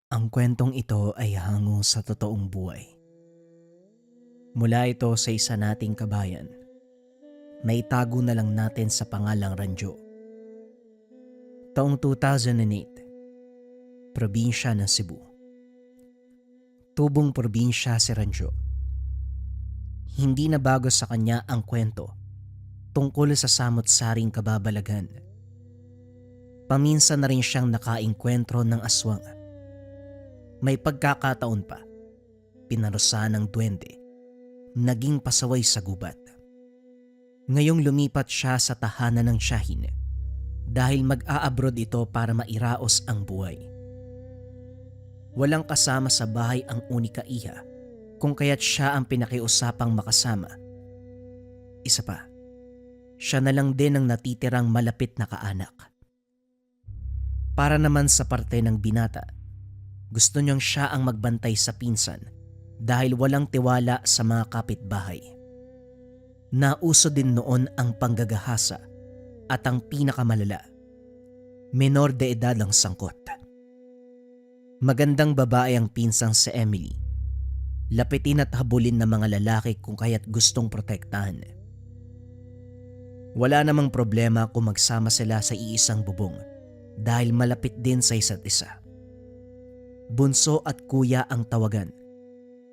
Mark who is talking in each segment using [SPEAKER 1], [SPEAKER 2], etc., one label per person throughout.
[SPEAKER 1] Ang kwentong ito ay hango sa totoong buhay. Mula ito sa isa nating kabayan na itago na lang natin sa pangalang Ranjo. Taong 2008, probinsya ng Cebu. Tubong probinsya si Ranjo. Hindi na bago sa kanya ang kwento tungkol sa samot-saring kababalaghan. Paminsan na rin siyang nakaengkwentro ng aswang. May pagkakataon pa, pinarusahan ng duwende, naging pasaway sa gubat. Ngayong lumipat siya sa tahanan ng tiyahin dahil mag-a-abroad ito para mairaos ang buhay. Walang kasama sa bahay ang unika iha kung kaya't siya ang pinakiusapang makasama. Isa pa, siya na lang din ang natitirang malapit na kaanak. Para naman sa parte ng binata, gusto niyang siya ang magbantay sa pinsan dahil walang tiwala sa mga kapitbahay. Nauso din noon ang panggagahasa at ang pinakamalala, menor de edad ang sangkot. Magandang babae ang pinsang si Emily. Lapitin at habulin ng mga lalaki kung kaya't gustong protektahan. Wala namang problema kung magsama sila sa iisang bubong dahil malapit din sa isa't isa. Bunso at kuya ang tawagan.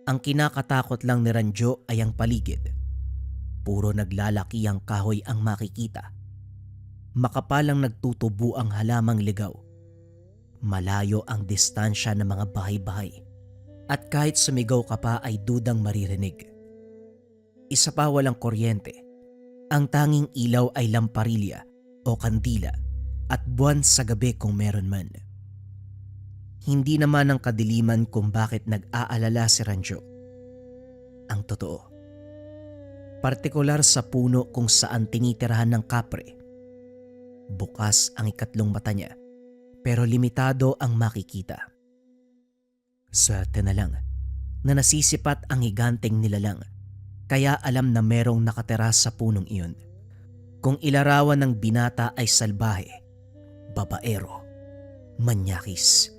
[SPEAKER 1] Ang kinakatakot lang ni Ranjo ay ang paligid. Puro naglalaki ang kahoy ang makikita. Makapalang nagtutubo ang halamang ligaw. Malayo ang distansya ng mga bahay-bahay. At kahit sumigaw ka pa ay dudang maririnig. Isa pa walang kuryente. Ang tanging ilaw ay lamparilla o kandila at buwan sa gabi kung meron man. Hindi naman ang kadiliman kung bakit nag-aalala si Ranjo. Ang totoo, partikular sa puno kung saan tinitirahan ng kapre. Bukas ang ikatlong mata niya pero limitado ang makikita. Swerte na lang na nasisipat ang higanteng nilalang kaya alam na merong nakatira sa punong iyon. Kung ilarawan ng binata ay salbahe, babaero, manyakis,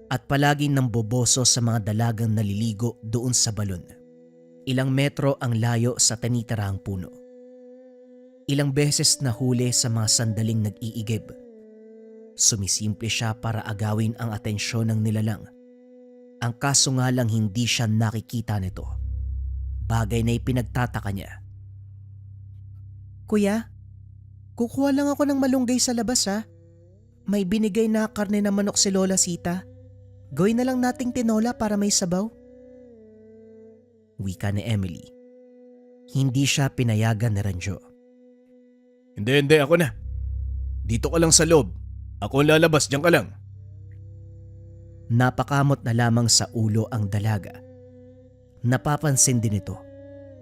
[SPEAKER 1] at palaging namboboso sa mga dalagang naliligo doon sa balon. Ilang metro ang layo sa tinitirahang puno. Ilang beses nahuli sa mga sandaling nag-iigib. Sumisimple siya para agawin ang atensyon ng nilalang. Ang kaso nga lang hindi siya nakikita nito. Bagay na ipinagtataka niya. Kuya, kukuha lang ako ng malunggay sa labas ha. May binigay na karne na manok si Lola Sita. Gawin na lang nating tinola para may sabaw. Wika ni Emily. Hindi siya pinayagan ni Ranjo.
[SPEAKER 2] Hindi, ako na. Dito ka lang sa loob. Ako ang lalabas, diyan ka lang.
[SPEAKER 1] Napakamot na lamang sa ulo ang dalaga. Napapansin din ito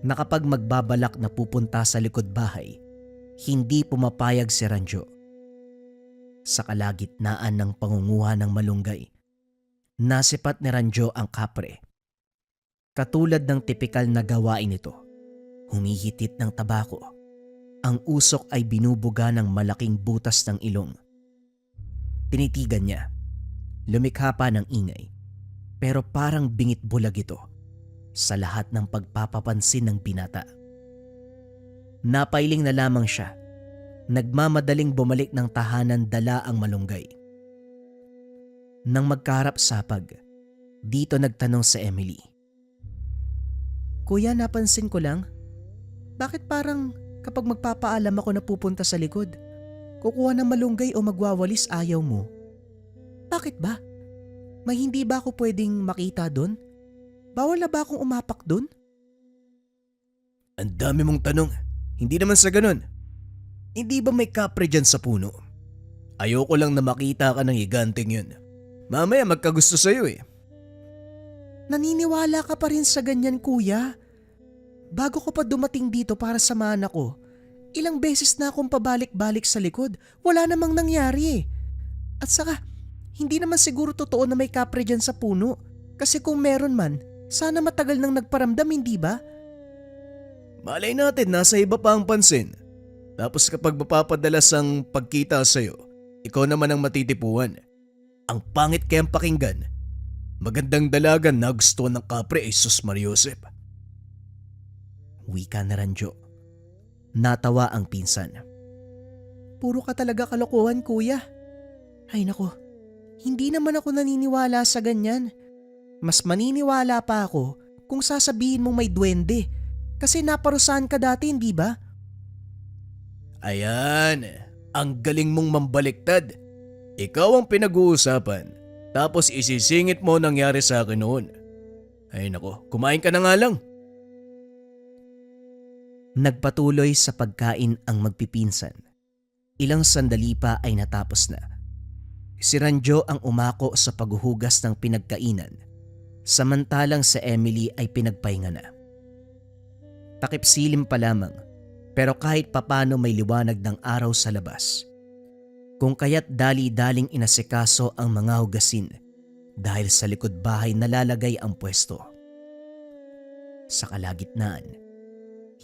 [SPEAKER 1] na kapag magbabalak na pupunta sa likod bahay, hindi pumapayag si Ranjo. Sa kalagitnaan ng pangunguha ng malunggay, nasipat ni Ranjo ang kapre. Katulad ng tipikal na gawain nito, humihitit ng tabako. Ang usok ay binubuga ng malaking butas ng ilong. Tinitigan niya. Lumikha pa ng ingay. Pero parang bingit bulag ito sa lahat ng pagpapapansin ng binata. Napailing na lamang siya. Nagmamadaling bumalik ng tahanan dala ang malunggay. Nang magkaharap-sapag, dito nagtanong si Emily. Kuya, napansin ko lang. Bakit parang kapag magpapaalam ako na pupunta sa likod, kukuha ng malunggay o magwawalis ayaw mo? Bakit ba? May hindi ba ako pwedeng makita doon? Bawal na ba akong umapak doon?
[SPEAKER 2] Ang dami mong tanong. Hindi naman sa ganun. Hindi ba may kapre dyan sa puno? Ayoko lang na makita ka ng higanteng yun. Mamaya magkagusto sa'yo eh.
[SPEAKER 1] Naniniwala ka pa rin sa ganyan, kuya? Bago ko pa dumating dito para samahan ako, ilang beses na akong pabalik-balik sa likod, wala namang nangyari eh. At saka, hindi naman siguro totoo na may kapre dyan sa puno. Kasi kung meron man, sana matagal nang nagparamdam, hindi ba?
[SPEAKER 2] Malay natin nasa iba pa ang pansin. Tapos kapag mapapadalas ang pagkita sa'yo, ikaw naman ang matitipuan. Ang pangit kayang pakinggan. Magandang dalagan na gusto ng kapre ay sus Mariosep.
[SPEAKER 1] Wika na Ranjo. Natawa ang pinsan. Puro ka talaga kalokohan, kuya. Ay nako, hindi naman ako naniniwala sa ganyan. Mas maniniwala pa ako kung sasabihin mong may duwende kasi naparusahan ka dati, hindi ba?
[SPEAKER 2] Ayan, ang galing mong mambaliktad. Ikaw ang pinag-uusapan, tapos isisingit mo nangyari sa akin noon. Ay nako, kumain ka na nga lang.
[SPEAKER 1] Nagpatuloy sa pagkain ang magpipinsan. Ilang sandali pa ay natapos na. Si Ranjo ang umako sa paghuhugas ng pinagkainan, samantalang si Emily ay pinagpahinga na. Takip silim pa lamang, pero kahit papano may liwanag ng araw sa labas. Kung kaya't dali-daling inasikaso ang mga hugasin dahil sa likod bahay nalalagay ang pwesto. Sa kalagitnaan,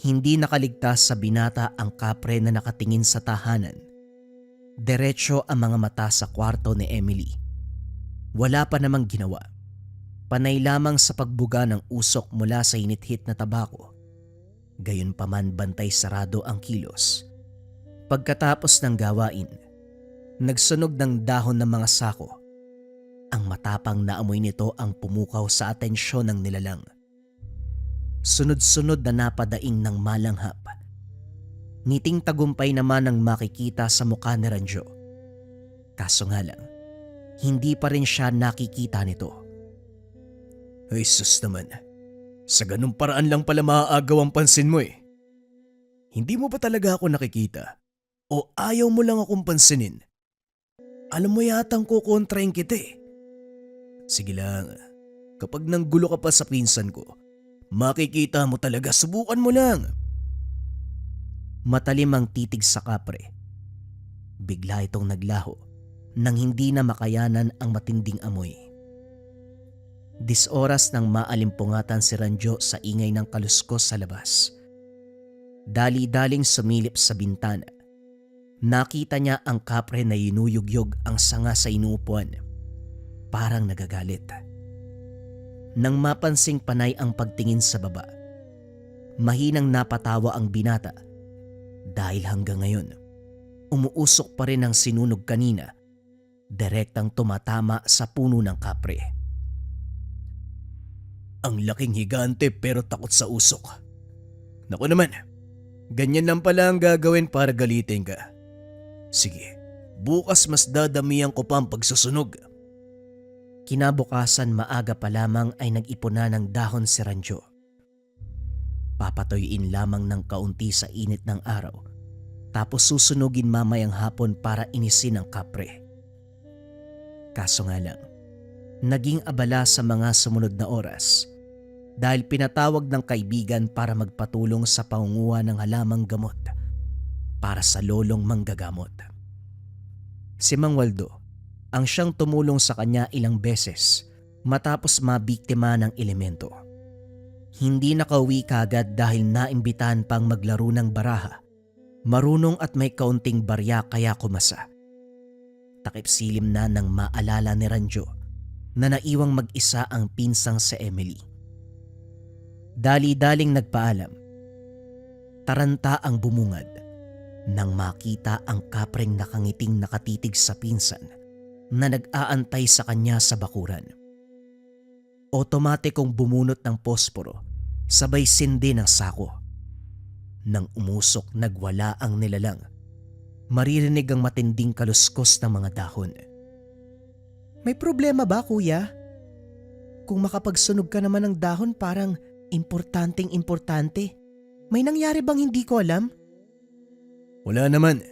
[SPEAKER 1] hindi nakaligtas sa binata ang kapre na nakatingin sa tahanan. Diretso ang mga mata sa kwarto ni Emily. Wala pa namang ginawa. Panay lamang sa pagbuga ng usok mula sa hinithit na tabako. Gayunpaman bantay sarado ang kilos. Pagkatapos ng gawain, nagsunog ng dahon ng mga sako. Ang matapang na amoy nito ang pumukaw sa atensyon ng nilalang. Sunod-sunod na napadaing ng malanghap. Ngiting tagumpay naman ang makikita sa mukha ni Ranjo. Kaso nga lang, hindi pa rin siya nakikita nito.
[SPEAKER 2] Ay sus naman, sa ganung paraan lang pala maaagaw ang pansin mo eh. Hindi mo ba talaga ako nakikita? O ayaw mo lang akong pansinin? Alam mo yatang kukontrahin kita eh. Sige lang, kapag nanggulo ka pa sa pinsan ko, makikita mo talaga, subukan mo lang.
[SPEAKER 1] Matalim ang titig sa kapre. Bigla itong naglaho nang hindi na makayanan ang matinding amoy. Disoras nang maalimpungatan si Ranjo sa ingay ng kaluskos sa labas. Dali-daling sumilip sa bintana. Nakita niya ang kapre na yinuyugyog ang sanga sa inuupuan. Parang nagagalit. Nang mapansing panay ang pagtingin sa baba, mahinang napatawa ang binata dahil hanggang ngayon, umuusok pa rin ang sinunog kanina, direktang tumatama sa puno ng kapre.
[SPEAKER 2] Ang laking higante pero takot sa usok. Naku naman, ganyan lang pala ang gagawin para galitin ka. Sige, bukas mas dadamihan ko pa ang pagsusunog.
[SPEAKER 1] Kinabukasan maaga pa lamang ay nag-ipon na ng dahon si Ranjo. Papatoyin lamang ng kaunti sa init ng araw, tapos susunugin mamayang hapon para inisin ang kapre. Kaso nga lang, naging abala sa mga sumunod na oras dahil pinatawag ng kaibigan para magpatulong sa pangunguha ng halamang gamot para sa lolong manggagamot. Si Mang Waldo ang siyang tumulong sa kanya ilang beses matapos mabiktima ng elemento. Hindi nakauwi kaagad dahil naimbitahan pang maglaro ng baraha. Marunong at may kaunting barya kaya kumasa. Takip silim na nang maalala ni Ranjo na naiwang mag-isa ang pinsang si Emily. Dali-daling nagpaalam. Taranta ang bumungad nang makita ang kapreng nakangiting nakatitig sa pinsan na nag-aantay sa kanya sa bakuran. Otomatikong bumunot ng posporo, sabay sindi ng sako. Nang umusok nagwala ang nilalang, maririnig ang matinding kaluskos ng mga dahon. May problema ba, kuya? Kung makapagsunog ka naman ng dahon parang importanteng-importante. May nangyari bang hindi ko alam?
[SPEAKER 2] Wala naman.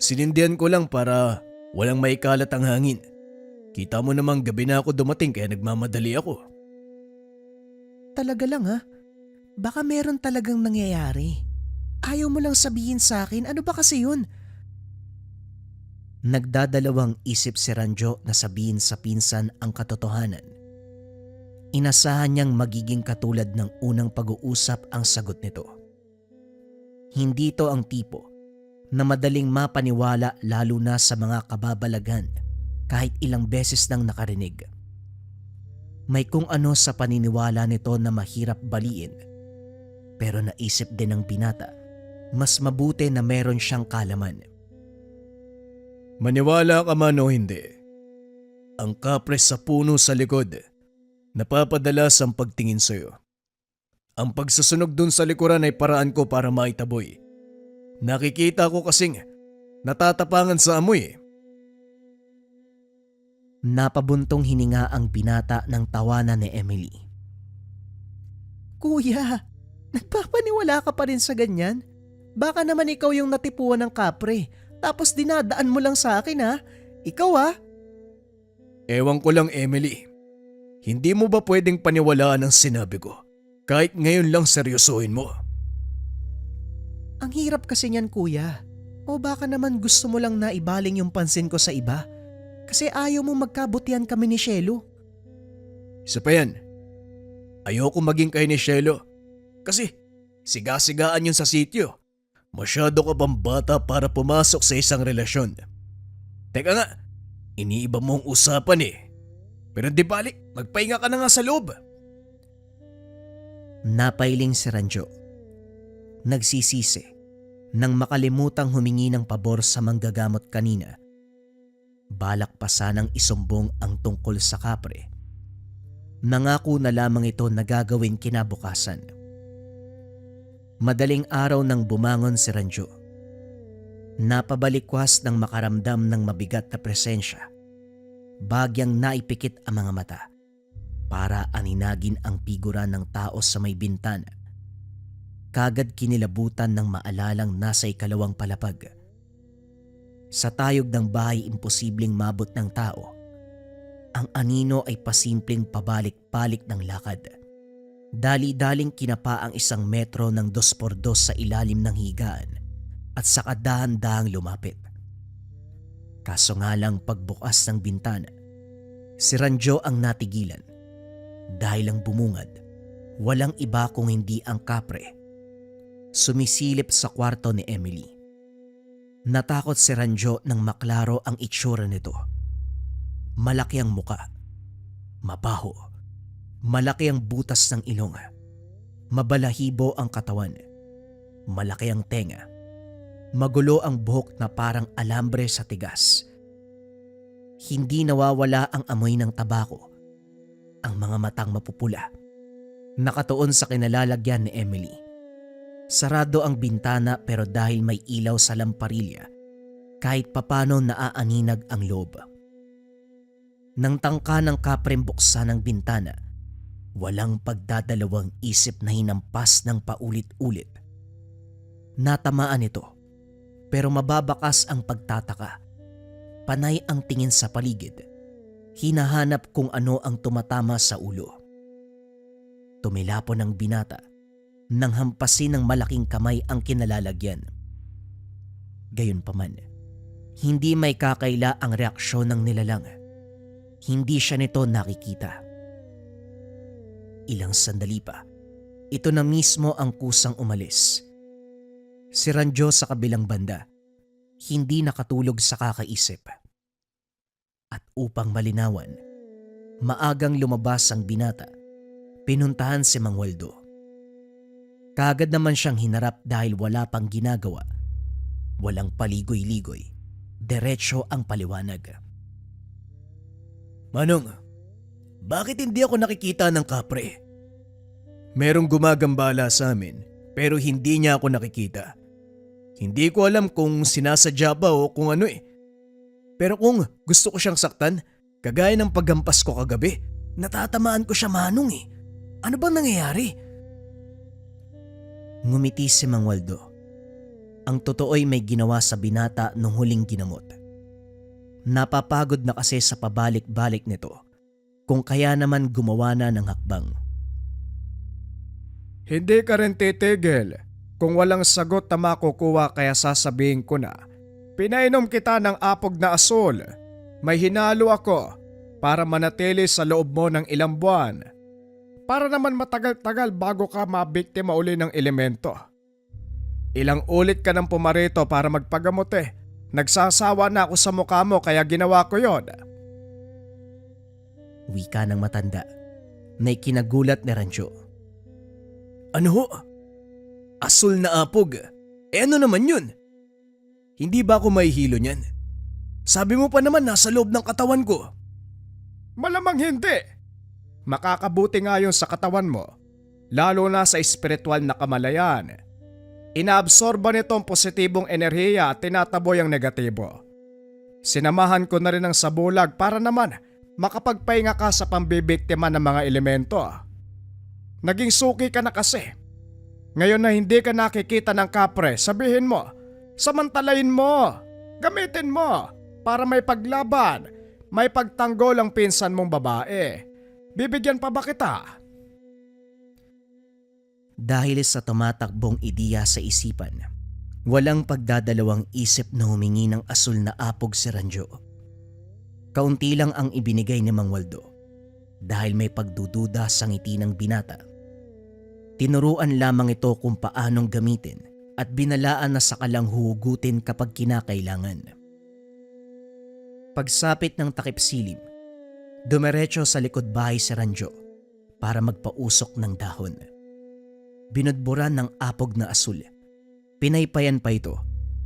[SPEAKER 2] Sinindihan ko lang para walang maikalat ang hangin. Kita mo namang gabi na ako dumating kaya nagmamadali ako.
[SPEAKER 1] Talaga lang ha? Baka meron talagang nangyayari. Ayaw mo lang sabihin sa akin, ano ba kasi yun? Nagdadalawang isip si Ranjo na sabihin sa pinsan ang katotohanan. Inasahan niyang magiging katulad ng unang pag-uusap ang sagot nito. Hindi to ang tipo na madaling mapaniwala lalo na sa mga kababalagan kahit ilang beses nang nakarinig. May kung ano sa paniniwala nito na mahirap baliin. Pero naisip din ng binata, mas mabuti na meron siyang kalaman.
[SPEAKER 2] Maniwala ka man o hindi, ang kapre sa puno sa likod, napapadalas ang pagtingin sa'yo. Ang pagsusunog dun sa likuran ay paraan ko para maitaboy. Nakikita ko kasing natatapangan sa amoy.
[SPEAKER 1] Napabuntong hininga ang binata ng tawanan ni Emily. Kuya, nagpapaniwala ka pa rin sa ganyan? Baka naman ikaw yung natipuan ng kapre, tapos dinadaan mo lang sa akin ha? Ikaw ha?
[SPEAKER 2] Ewan ko lang, Emily. Hindi mo ba pwedeng paniwalaan ang sinabi ko? Kahit ngayon lang seryosohin mo.
[SPEAKER 1] Ang hirap kasi niyan kuya. O baka naman gusto mo lang na ibaling yung pansin ko sa iba? Kasi ayaw mo magkabutihan kami ni Shelo.
[SPEAKER 2] Isa pa yan. Ayoko maging kay ni Shelo. Kasi siga-sigaan yun sa sityo. Masyado ka bang bata para pumasok sa isang relasyon? Teka nga, iniiba mo ang usapan eh. Pero di balik, magpahinga ka na nga sa loob.
[SPEAKER 1] Napailing si Ranjo. Nagsisisi nang makalimutang humingi ng pabor sa manggagamot kanina. Balak pa sanang isumbong ang tungkol sa kapre. Nangako na lamang ito na gagawin kinabukasan. Madaling araw nang bumangon si Ranjo. Napabalikwas nang makaramdam ng mabigat na presensya. Bagyang naipikit ang mga mata para aninagin ang figura ng tao sa may bintana. Kagad kinilabutan ng maalalang nasa ikalawang palapag. Sa tayog ng bahay imposibleng mabot ng tao. Ang anino ay pasimpleng pabalik-balik ng lakad. Dali-daling kinapa ang 1 metro ng 2x2 sa ilalim ng higaan at saka dahan-dahang lumapit. Kaso nga lang pagbukas ng bintana, si Ranjo ang natigilan. Dahil ang bumungad, walang iba kung hindi ang kapre. Sumisilip sa kwarto ni Emily. Natakot si Ranjo nang maklaro ang itsura nito. Malaki ang muka, mabaho, malaki ang butas ng ilong, mabalahibo ang katawan, malaki ang tenga, magulo ang buhok na parang alambre sa tigas. Hindi nawawala ang amoy ng tabako, ang mga matang mapupula, nakatuon sa kinalalagyan ni Emily. Sarado ang bintana pero dahil may ilaw sa lamparilla, kahit papano naaaninag ang loob. Nang tangka ng kapreng buksan ang bintana, walang pagdadalawang isip na hinampas ng paulit-ulit. Natamaan ito, pero mababakas ang pagtataka. Panay ang tingin sa paligid, hinahanap kung ano ang tumatama sa ulo. Tumilapon ang binata, nang hampasin ng malaking kamay ang kinalalagyan. Gayunpaman, hindi may kakaila ang reaksyon ng nilalang. Hindi siya nito nakikita. Ilang sandali pa, ito na mismo ang kusang umalis. Si Ranjo sa kabilang banda, hindi nakatulog sa kakaisip. At upang malinawan, maagang lumabas ang binata, pinuntahan si Mang Waldo. Kagad naman siyang hinarap dahil wala pang ginagawa. Walang paligoy-ligoy. Diretso ang paliwanag.
[SPEAKER 2] Manong, bakit hindi ako nakikita ng kapre? Merong gumagambala sa amin pero hindi niya ako nakikita. Hindi ko alam kung sinasadya ba o kung ano eh. Pero kung gusto ko siyang saktan, kagaya ng paghampas ko kagabi, natatamaan ko siya manong eh. Ano bang nangyayari?
[SPEAKER 1] Ngumiti si Mang Waldo. Ang totoo'y may ginawa sa binata nung huling ginamot. Napapagod na kasi sa pabalik-balik nito, kung kaya naman gumawa na ng hakbang.
[SPEAKER 3] Hindi ka rin titigil kung walang sagot na makukuha kaya sasabihin ko na. Pinainom kita ng apog na asul. May hinalo ako para manatili sa loob mo ng ilang buwan. Para naman matagal-tagal bago ka mabiktima uli ng elemento. Ilang ulit ka nang pumarito para magpagamot eh. Nagsasawa na ako sa mukha mo kaya ginawa ko yon.
[SPEAKER 1] Wika ng matanda na ikinagulat ni Ranjo.
[SPEAKER 2] Ano ho? Asul na apog? Ano naman yun? Hindi ba ako mahihilo niyan? Sabi mo pa naman nasa loob ng katawan ko.
[SPEAKER 3] Malamang hindi. Makakabuti nga yun sa katawan mo, lalo na sa espiritual na kamalayan. Inaabsorba nito ang positibong enerhiya at tinataboy ang negatibo. Sinamahan ko na rin ang sabulag para naman makapagpahinga ka sa pambibiktima ng mga elemento. Naging suki ka na kasi. Ngayon na hindi ka nakikita ng kapre, sabihin mo, samantalayin mo, gamitin mo para may paglaban, may pagtanggol ang pinsan mong babae. Bibigyan pa ba kita?
[SPEAKER 1] Dahil sa tumatakbong ideya sa isipan, walang pagdadalawang isip na humingi ng asul na apog si Ranjo. Kaunti lang ang ibinigay ni Mang Waldo dahil may pagdududa sa ngiti ng binata. Tinuruan lamang ito kung paanong gamitin at binalaan na sakalang huhugutin kapag kinakailangan. Pagsapit ng takip silim, dumiretso sa likod bahay si Ranjo para magpausok ng dahon. Binudburan ng apog na asul. Pinaypayan pa ito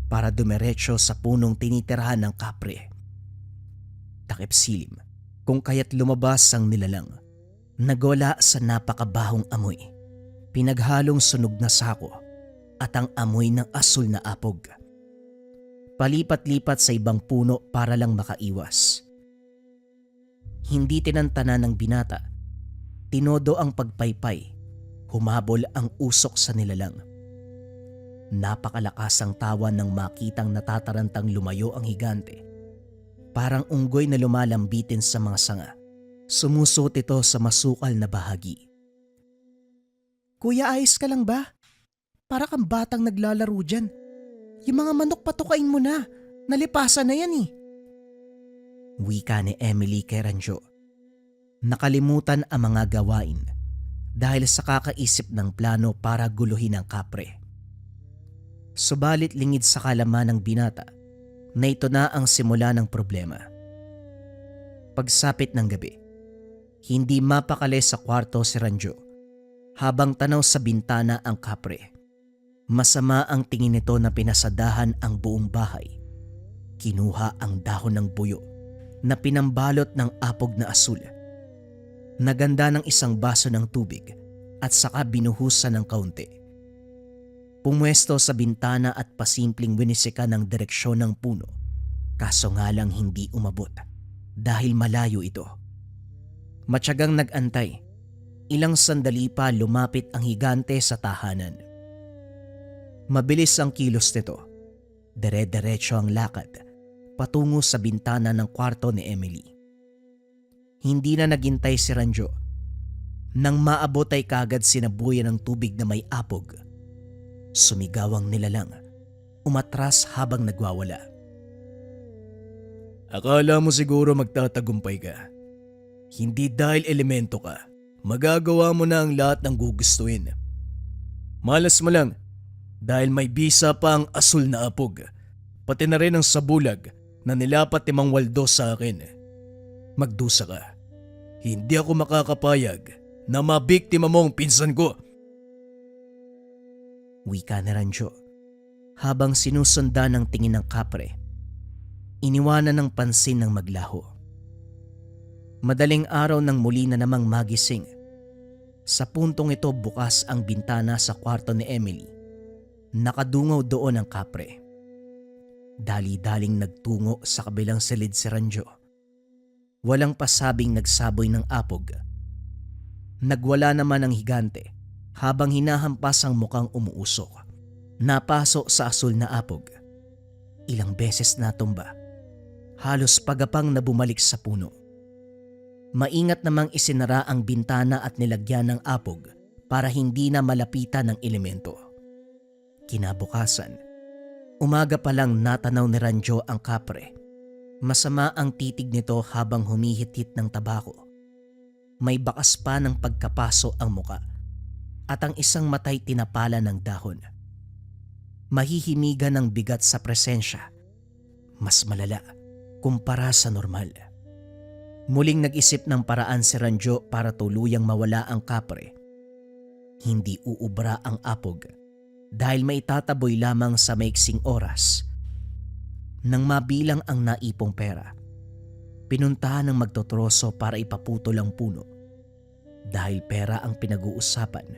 [SPEAKER 1] para dumiretso sa punong tinitirahan ng kapre. Takip silim, kung kaya't lumabas ang nilalang. Nagwala sa napakabahong amoy, pinaghalong sunog na sako at ang amoy ng asul na apog. Palipat-lipat sa ibang puno para lang makaiwas. Hindi tinantana ng binata. Tinodo ang pagpaypay. Humabol ang usok sa nilalang. Napakalakas ang tawa nang makitang natatarantang lumayo ang higante. Parang unggoy na lumalambitin sa mga sanga. Sumusot ito sa masukal na bahagi. Kuya, ayos ka lang ba? Para kang batang naglalaro dyan. Yung mga manok patukain mo na. Nalipasan na yan eh. Wika ni Emily kay Ranjo. Nakalimutan ang mga gawain dahil sa kakaisip ng plano para guluhin ang kapre. Subalit lingid sa kalaman ng binata na ito na ang simula ng problema. Pagsapit ng gabi, hindi mapakali sa kwarto si Ranjo habang tanaw sa bintana ang kapre. Masama ang tingin nito na pinasadahan ang buong bahay. Kinuha ang dahon ng buyo na pinambalot ng apog na asul. Naganda ng isang baso ng tubig at saka binuhusan ng kaunti. Pumwesto sa bintana at pasimpleng winisika ng direksyon ng puno. Kaso nga lang hindi umabot dahil malayo ito. Matyagang nag-antay. Ilang sandali pa lumapit ang higante sa tahanan. Mabilis ang kilos nito. Dire-diretso ang lakad patungo sa bintana ng kwarto ni Emily. Hindi na naghintay si Ranjo. Nang maabot ay kagad sinabuyan ng tubig na may apog. Sumigaw ang nilalang. Umatras habang nagwawala.
[SPEAKER 2] Akala mo siguro magtatagumpay ka. Hindi dahil elemento ka, magagawa mo na ang lahat ng gugustuhin. Malas mo lang dahil may bisa pa ang asul na apog, pati na rin ang sabulag na nilapat ni Mang Waldo sa akin. Magdusa ka. Hindi ako makakapayag na mabiktima mo ang pinsan ko.
[SPEAKER 1] Wika ni Ranjo habang sinusundan ng tingin ng kapre. Iniwanan ng pansin ng maglaho. Madaling araw nang muli na namang magising. Sa puntong ito bukas ang bintana sa kwarto ni Emily. Nakadungaw doon ang kapre. Dali-daling nagtungo sa kabilang silid si Ranjo. Walang pasabing nagsaboy ng apog. Nagwala naman ang higante habang hinahampas ang mukhang umuusok. Napaso sa asul na apog. Ilang beses natumba. Halos pagapang na bumalik sa puno. Maingat namang isinara ang bintana at nilagyan ng apog para hindi na malapitan ng elemento. Kinabukasan, umaga pa lang natanaw ni Ranjo ang kapre. Masama ang titig nito habang humihit-hit ng tabako. May bakas pa ng pagkapaso ang muka at ang isang matay tinapala ng dahon. Mahihimigan ng bigat sa presensya. Mas malala kumpara sa normal. Muling nag-isip ng paraan si Ranjo para tuluyang mawala ang kapre. Hindi uubra ang apog dahil maitataboy lamang sa maiksing oras. Nang mabilang ang naipong pera, pinuntahan ng magtotroso para ipaputol ang puno. Dahil pera ang pinag-uusapan,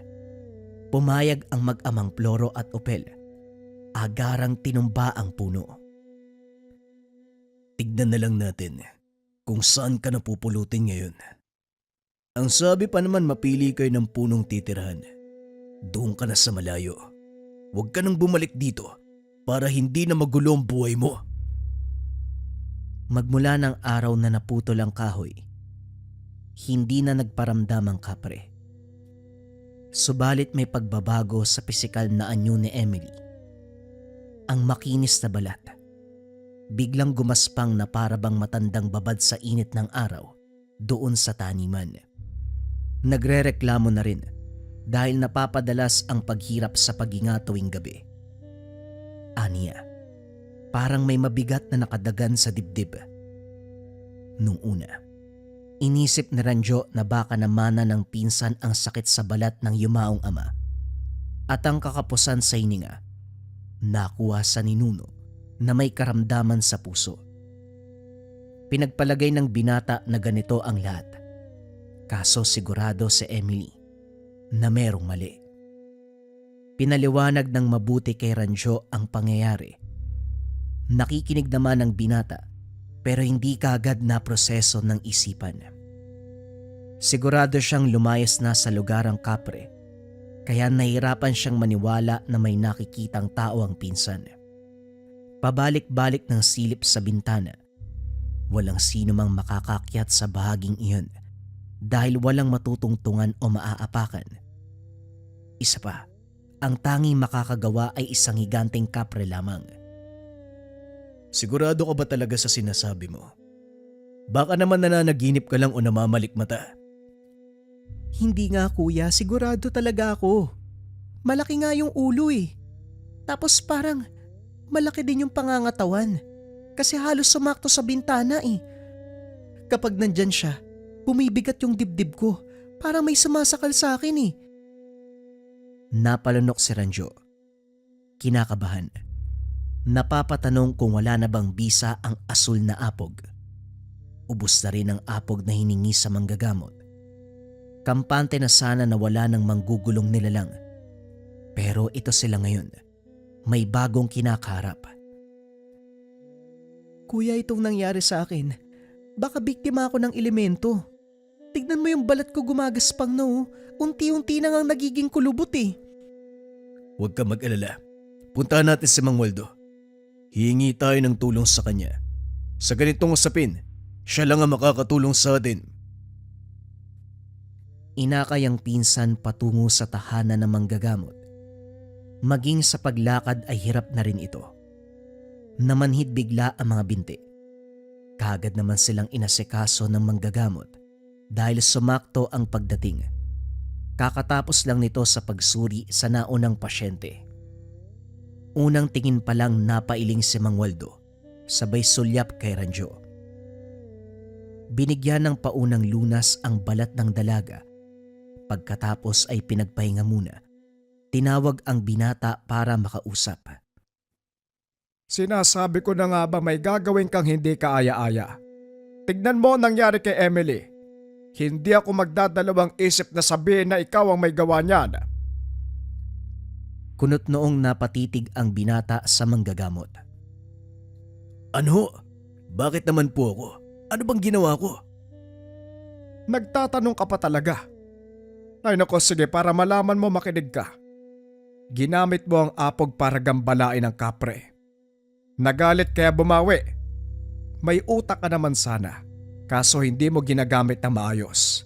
[SPEAKER 1] pumayag ang mag-amang Ploro at Opel. Agarang tinumba ang puno.
[SPEAKER 2] Tignan na lang natin kung saan ka napupulutin ngayon. Ang sabi pa naman mapili kayo ng punong titirahan. Doon ka na sa malayo. Huwag ka nang bumalik dito para hindi na magulo ang buhay mo.
[SPEAKER 1] Magmula ng araw na naputol ang kahoy, hindi na nagparamdam ang kapre. Subalit may pagbabago sa pisikal na anyo ni Emily. Ang makinis na balat, biglang gumaspang na parabang matandang babad sa init ng araw doon sa taniman. Nagrereklamo na rin dahil napapadalas ang paghirap sa paghinga tuwing gabi. Aniya, parang may mabigat na nakadagan sa dibdib. Nung una, inisip ni Ranjo na baka namana ng pinsan ang sakit sa balat ng yumaong ama at ang kakapusan sa hininga nakuha sa ninuno na may karamdaman sa puso. Pinagpalagay ng binata na ganito ang lahat. Kaso sigurado si Emily na merong mali. Pinaliwanag ng mabuti kay Ranjo ang pangyayari. Nakikinig naman ang binata pero hindi kaagad na proseso ng isipan. Sigurado siyang lumayas na sa lugar ang kapre kaya nahirapan siyang maniwala na may nakikitang tao ang pinsan. Pabalik-balik ng silip sa bintana. Walang sino mang makakakyat sa bahaging iyon dahil walang matutungtungan o maaapakan. Isa pa, ang tanging makakagawa ay isang higanteng kapre lamang.
[SPEAKER 2] Sigurado ka ba talaga sa sinasabi mo? Baka naman nananaginip ka lang o namamalikmata.
[SPEAKER 1] Hindi nga kuya, sigurado talaga ako. Malaki nga yung ulo eh. Tapos parang malaki din yung pangangatawan kasi halos sumakto sa bintana eh. Kapag nandyan siya, bumibigat yung dibdib ko. Parang may sumasakal sa akin eh. Napalunok si Ranjo. Kinakabahan. Napapatanong kung wala na bang bisa ang asul na apog. Ubus na rin ang apog na hiningi sa manggagamot. Kampante na sana na wala ng manggugulong nilalang. Pero ito sila ngayon. May bagong kinakaharap. Kuya, itong nangyari sa akin. Baka biktima ako ng elemento. Tignan mo yung balat ko gumagaspang na oh. Unti-unti na ngang nagiging kulubot eh.
[SPEAKER 2] Huwag ka mag-alala. Puntahan natin si Mang Waldo. Hihingi tayo ng tulong sa kanya. Sa ganitong usapin, siya lang ang makakatulong sa atin.
[SPEAKER 1] Inakay ang pinsan patungo sa tahanan ng manggagamot. Maging sa paglakad ay hirap na rin ito. Namanhid bigla ang mga binti. Kaagad naman silang inasikaso ng manggagamot dahil sumakto ang pagdating. Kakatapos lang nito sa pagsuri sa naunang pasyente. Unang tingin pa lang napailing si Mang Waldo, sabay sulyap kay Ranjo. Binigyan ng paunang lunas ang balat ng dalaga. Pagkatapos ay pinagpahinga muna. Tinawag ang binata para makausap.
[SPEAKER 3] Sinasabi ko na nga ba may gagawin kang hindi kaaya-aya? Tignan mo ang nangyari kay Emily. Hindi ako magdadalawang isip na sabihin na ikaw ang may gawa niyan.
[SPEAKER 1] Kunot noong napatitig ang binata sa manggagamot.
[SPEAKER 2] Ano? Bakit naman po ako? Ano bang ginawa ko?
[SPEAKER 3] Nagtatanong ka pa talaga. Ay nako, sige, para malaman mo, makinig ka. Ginamit mo ang apog para gambalain ang kapre. Nagalit kaya bumawi. May utak ka naman sana, kaso hindi mo ginagamit na maayos.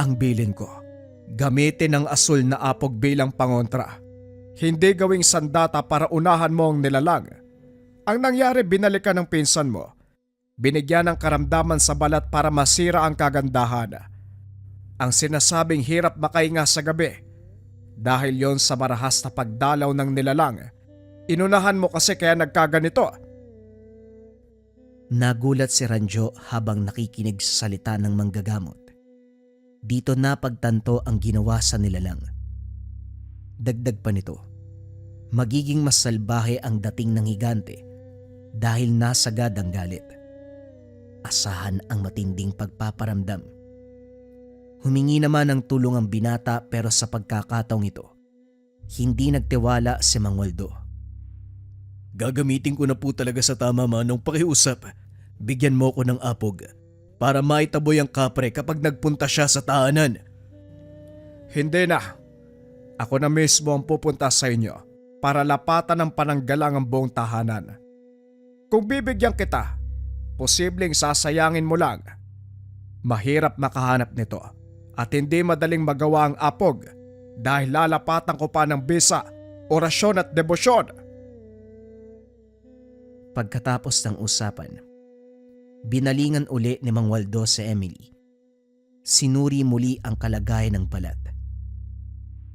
[SPEAKER 3] Ang bilin ko, gamitin ang asul na apog bilang pangontra. Hindi gawing sandata para unahan mo ang nilalang. Ang nangyari, binalikan ng pinsan mo. Binigyan ng karamdaman sa balat para masira ang kagandahan. Ang sinasabing hirap makahinga sa gabi. Dahil yon sa marahas na pagdalaw ng nilalang. Inunahan mo kasi kaya nagkaganito.
[SPEAKER 1] Nagulat si Ranjo habang nakikinig sa salita ng manggagamot. Dito napagtanto ang ginawa sa nilalang. Dagdag pa nito, magiging mas salbahe ang dating ng higante dahil nasagad ang galit. Asahan ang matinding pagpaparamdam. Humingi naman ng tulong ang binata pero sa pagkakataong ito, hindi nagtiwala si Mang Waldo.
[SPEAKER 2] Gagamitin ko na po talaga sa tama manong pakiusap. Bigyan mo ko ng apog para maitaboy ang kapre kapag nagpunta siya sa tahanan.
[SPEAKER 3] Hindi na. Ako na mismo ang pupunta sa inyo para lapatan ng pananggalang ang buong tahanan. Kung bibigyan kita, posibleng sasayangin mo lang. Mahirap makahanap nito at hindi madaling magawa ang apog dahil lalapatan ko pa ng bisa, orasyon at debosyon.
[SPEAKER 1] Pagkatapos ng usapan, binalingan uli ni Mang Waldo si Emily. Sinuri muli ang kalagayan ng balat.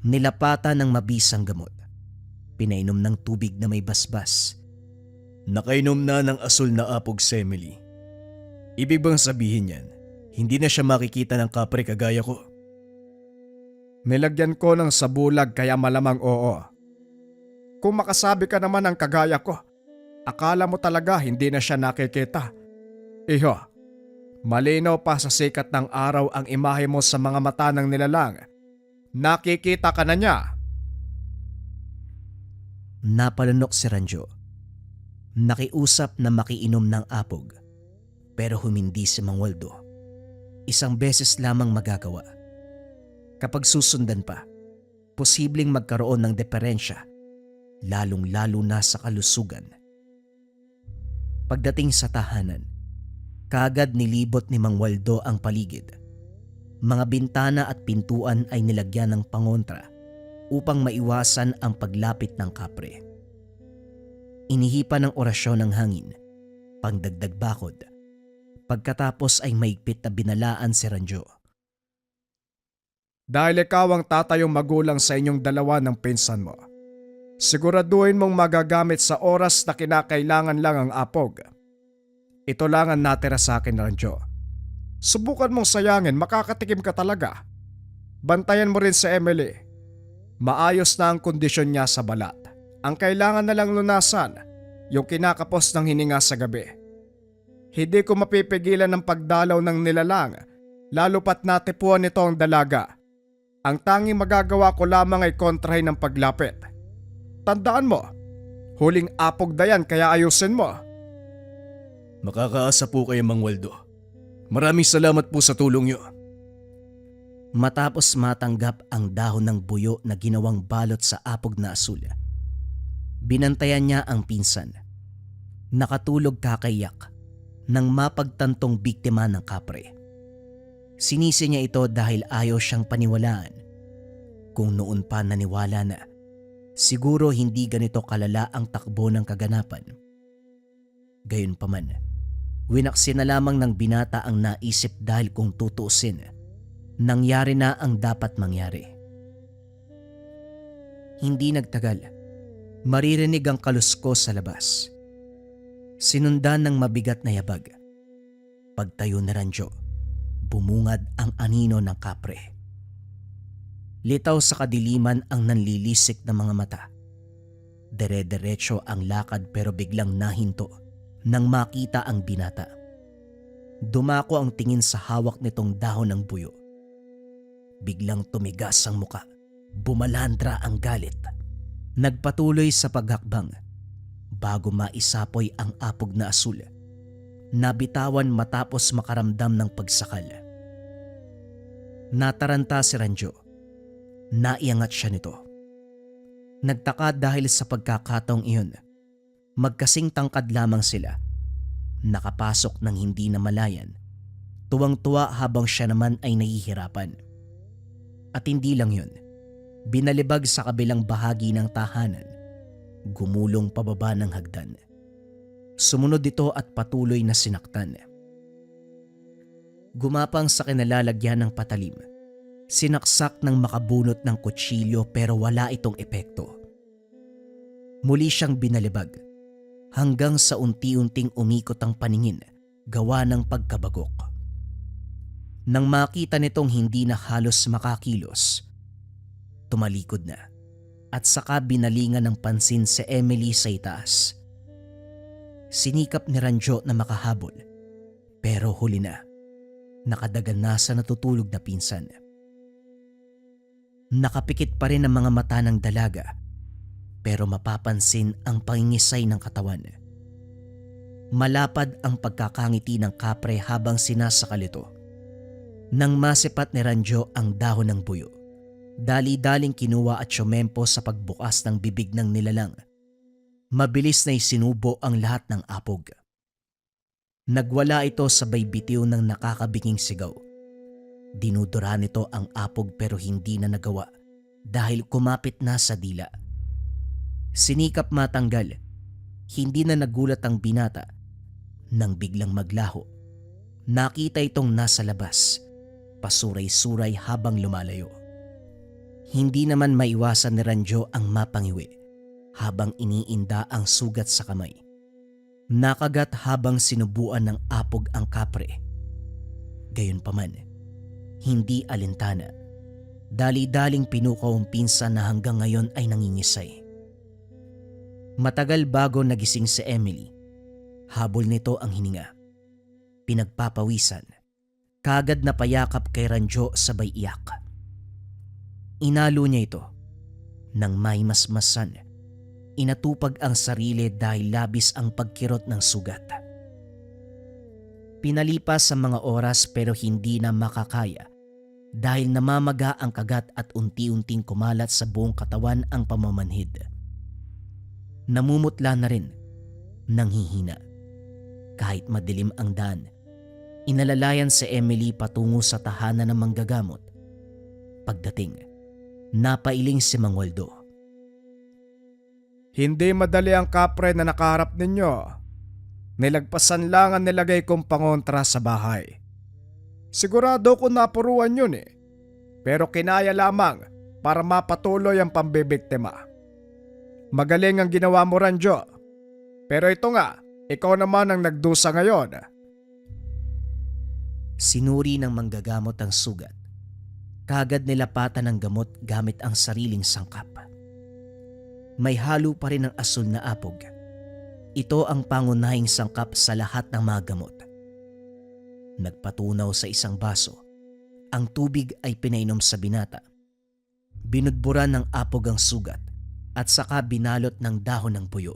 [SPEAKER 1] Nilapatan ng mabisang gamot. Pinainom ng tubig na may basbas.
[SPEAKER 2] Nakainom na ng asul na apog si Emily. Ibig bang sabihin yan, hindi na siya makikita ng kapre kagaya ko?
[SPEAKER 3] Nilagyan ko ng sabulag kaya malamang oo. Kung makasabi ka naman ng kagaya ko, akala mo talaga hindi na siya nakikita. Iho, malinaw pa sa sikat ng araw ang imahe mo sa mga mata ng nilalang. Nakikita ka na niya.
[SPEAKER 1] Napalunok si Ranjo. Nakiusap na makiinom ng apog pero humindi si Mang Waldo. Isang beses lamang magagawa. Kapag susundan pa, posibleng magkaroon ng diferensya, lalong-lalo na sa kalusugan. Pagdating sa tahanan, kaagad nilibot ni Mang Waldo ang paligid. Mga bintana at pintuan ay nilagyan ng pangontra upang maiwasan ang paglapit ng kapre. Inihipan ng orasyon ng hangin, pangdagdag bakod. Pagkatapos ay maigpit na binalaan si Ranjo.
[SPEAKER 3] Dahil ikaw ang tatayong magulang sa inyong dalawa ng pinsan mo, siguraduhin mong magagamit sa oras na kinakailangan lang ang apog. Ito lang ang natira sa akin, Ranjo. Subukan mong sayangin, makakatikim ka talaga. Bantayan mo rin si Emily. Maayos na ang kondisyon niya sa balat. Ang kailangan na lang lunasan, yung kinakapos ng hininga sa gabi. Hindi ko mapipigilan ng pagdalaw ng nilalang, lalo pat natipuan nito ang dalaga. Ang tanging magagawa ko lamang ay kontrahin ng paglapit. Tandaan mo, huling apog na yan kaya ayusin mo.
[SPEAKER 2] Makakaasa po kayo, Mang Waldo. Maraming salamat po sa tulong niyo.
[SPEAKER 1] Matapos matanggap ang dahon ng buyo na ginawang balot sa apog na asul, binantayan niya ang pinsan. Nakatulog kakayak nang mapagtantong biktima ng kapre. Sinisi niya ito dahil ayaw siyang paniwalaan. Kung noon pa naniwala na, siguro hindi ganito kalala ang takbo ng kaganapan. Gayunpaman, winaksi na lamang ng binata ang naisip dahil kung tutuusin, nangyari na ang dapat mangyari. Hindi nagtagal, maririnig ang kaluskos sa labas. Sinundan ng mabigat na yabag. Pagtayo ni Ranjo, bumungad ang anino ng kapre. Litaw sa kadiliman ang nanlilisik na mga mata. Dere-derecho ang lakad pero biglang nahinto nang makita ang binata. Dumako ang tingin sa hawak nitong dahon ng buyo. Biglang tumigas ang muka. Bumalandra ang galit. Nagpatuloy sa paghakbang bago maisapoy ang apog na asul. Nabitawan matapos makaramdam ng pagsakal. Nataranta si Ranjo. Naiangat siya nito. Nagtaka dahil sa pagkakataong iyon. Magkasing tangkad lamang sila. Nakapasok ng hindi namalayan. Tuwang-tuwa habang siya naman ay nahihirapan. At hindi lang yun. Binalibag sa kabilang bahagi ng tahanan. Gumulong pababa ng hagdan. Sumunod ito at patuloy na sinaktan. Gumapang sa kinalalagyan ng patalim. Sinaksak ng makabunot ng kutsilyo pero wala itong epekto. Muli siyang binalibag. hanggang sa unti-unting umikot ang paningin gawa ng pagkabagok. Nang makita nitong hindi na halos makakilos, tumalikod na at saka binalingan ng pansin si Emily sa itaas. Sinikap ni Ranjo na makahabol pero huli na, nakadagan na sa natutulog na pinsan. Nakapikit pa rin ang mga mata ng dalaga pero mapapansin ang pangingisay ng katawan. Malapad ang pagkakangiti ng kapre habang sinasakal ito. Nang masipat ni Ranjo ang dahon ng buyo, dali-daling kinuha at syumempo sa pagbukas ng bibig ng nilalang. Mabilis na isinubo ang lahat ng apog. Nagwala ito sabay bitiw ng nakakabiging sigaw. Dinudura nito ang apog pero hindi na nagawa dahil kumapit na sa dila. Sinikap matanggal, hindi na nagulat ang binata nang biglang maglaho. Nakita itong nasa labas, pasuray-suray habang lumalayo. Hindi naman maiwasan ni Ranjo ang mapangiwi habang iniinda ang sugat sa kamay. Nakagat habang sinubuan ng apog ang kapre. Gayunpaman, hindi alintana. Dali-daling pinukaw ang pinsan na hanggang ngayon ay nangingisay. Matagal bago nagising si Emily. Habol nito ang hininga. Pinagpapawisan. Kagad na payakap kay Ranjo sabay iyak. Inalo niya ito. Nang may masmasan, inatupag ang sarili dahil labis ang pagkirot ng sugat. Pinalipas ang mga oras pero hindi na makakaya dahil namamaga ang kagat at unti-unting kumalat sa buong katawan ang pamamanhid. Namumutla na rin, nanghihina. Kahit madilim ang daan, inalalayan si Emily patungo sa tahanan ng manggagamot. Pagdating, napailing si Mang Waldo.
[SPEAKER 3] Hindi madali ang kapre na nakaharap ninyo. Nilagpasan lang ang nilagay kong pangontra sa bahay. Sigurado ko napuruan yun eh. Pero kinaya lamang para mapatuloy ang pambibiktima. Magaling ang ginawa mo, Ranjo. Pero ito nga, ikaw naman ang nagdusa ngayon.
[SPEAKER 1] Sinuri ng manggagamot ang sugat. Kagad nilapatan ng gamot gamit ang sariling sangkap. May halo pa rin ng asul na apog. Ito ang pangunahing sangkap sa lahat ng mga gamot. Nagpatunaw sa isang baso. Ang tubig ay pinainom sa binata. Binudburan ng apog ang sugat at saka binalot ng dahon ng buyo.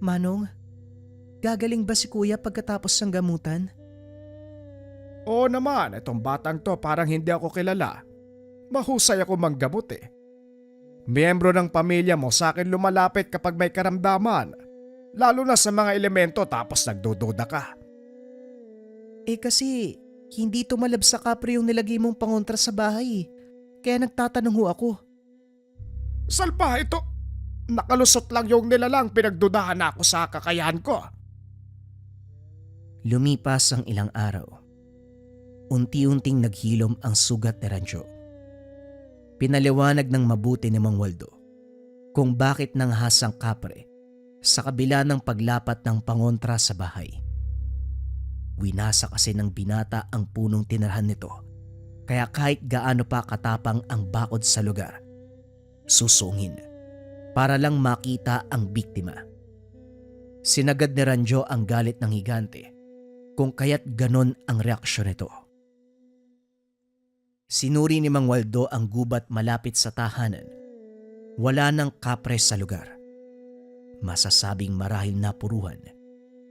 [SPEAKER 1] Manong, gagaling ba si kuya pagkatapos ng gamutan?
[SPEAKER 3] Oo naman, itong batang to parang hindi ako kilala. Mahusay ako manggamot eh. Miyembro ng pamilya mo sa akin lumalapit kapag may karamdaman. Lalo na sa mga elemento tapos nagdududa ka.
[SPEAKER 1] Eh kasi, hindi tumalab sa kapre yung nilagay mong pangontra sa bahay. Kaya nagtatanong ho ako.
[SPEAKER 3] Salpa ito! Nakalusot lang yung nilalang pinagdudahan ako sa kakayahan ko.
[SPEAKER 1] Lumipas ang ilang araw. Unti-unting naghilom ang sugat ni Ranjo. Pinaliwanag ng mabuti ni Mang Waldo kung bakit nanghas ang kapre sa kabila ng paglapat ng pangontra sa bahay. Winasa kasi ng binata ang punong tinirhan nito, kaya kahit gaano pa katapang ang bakod sa lugar, susungin para lang makita ang biktima. Sinagad ni Ranjo ang galit ng higante kung kaya't ganon ang reaksyon nito. Sinuri ni Mang Waldo ang gubat malapit sa tahanan. Wala nang kapre sa lugar. Masasabing marahil napuruhan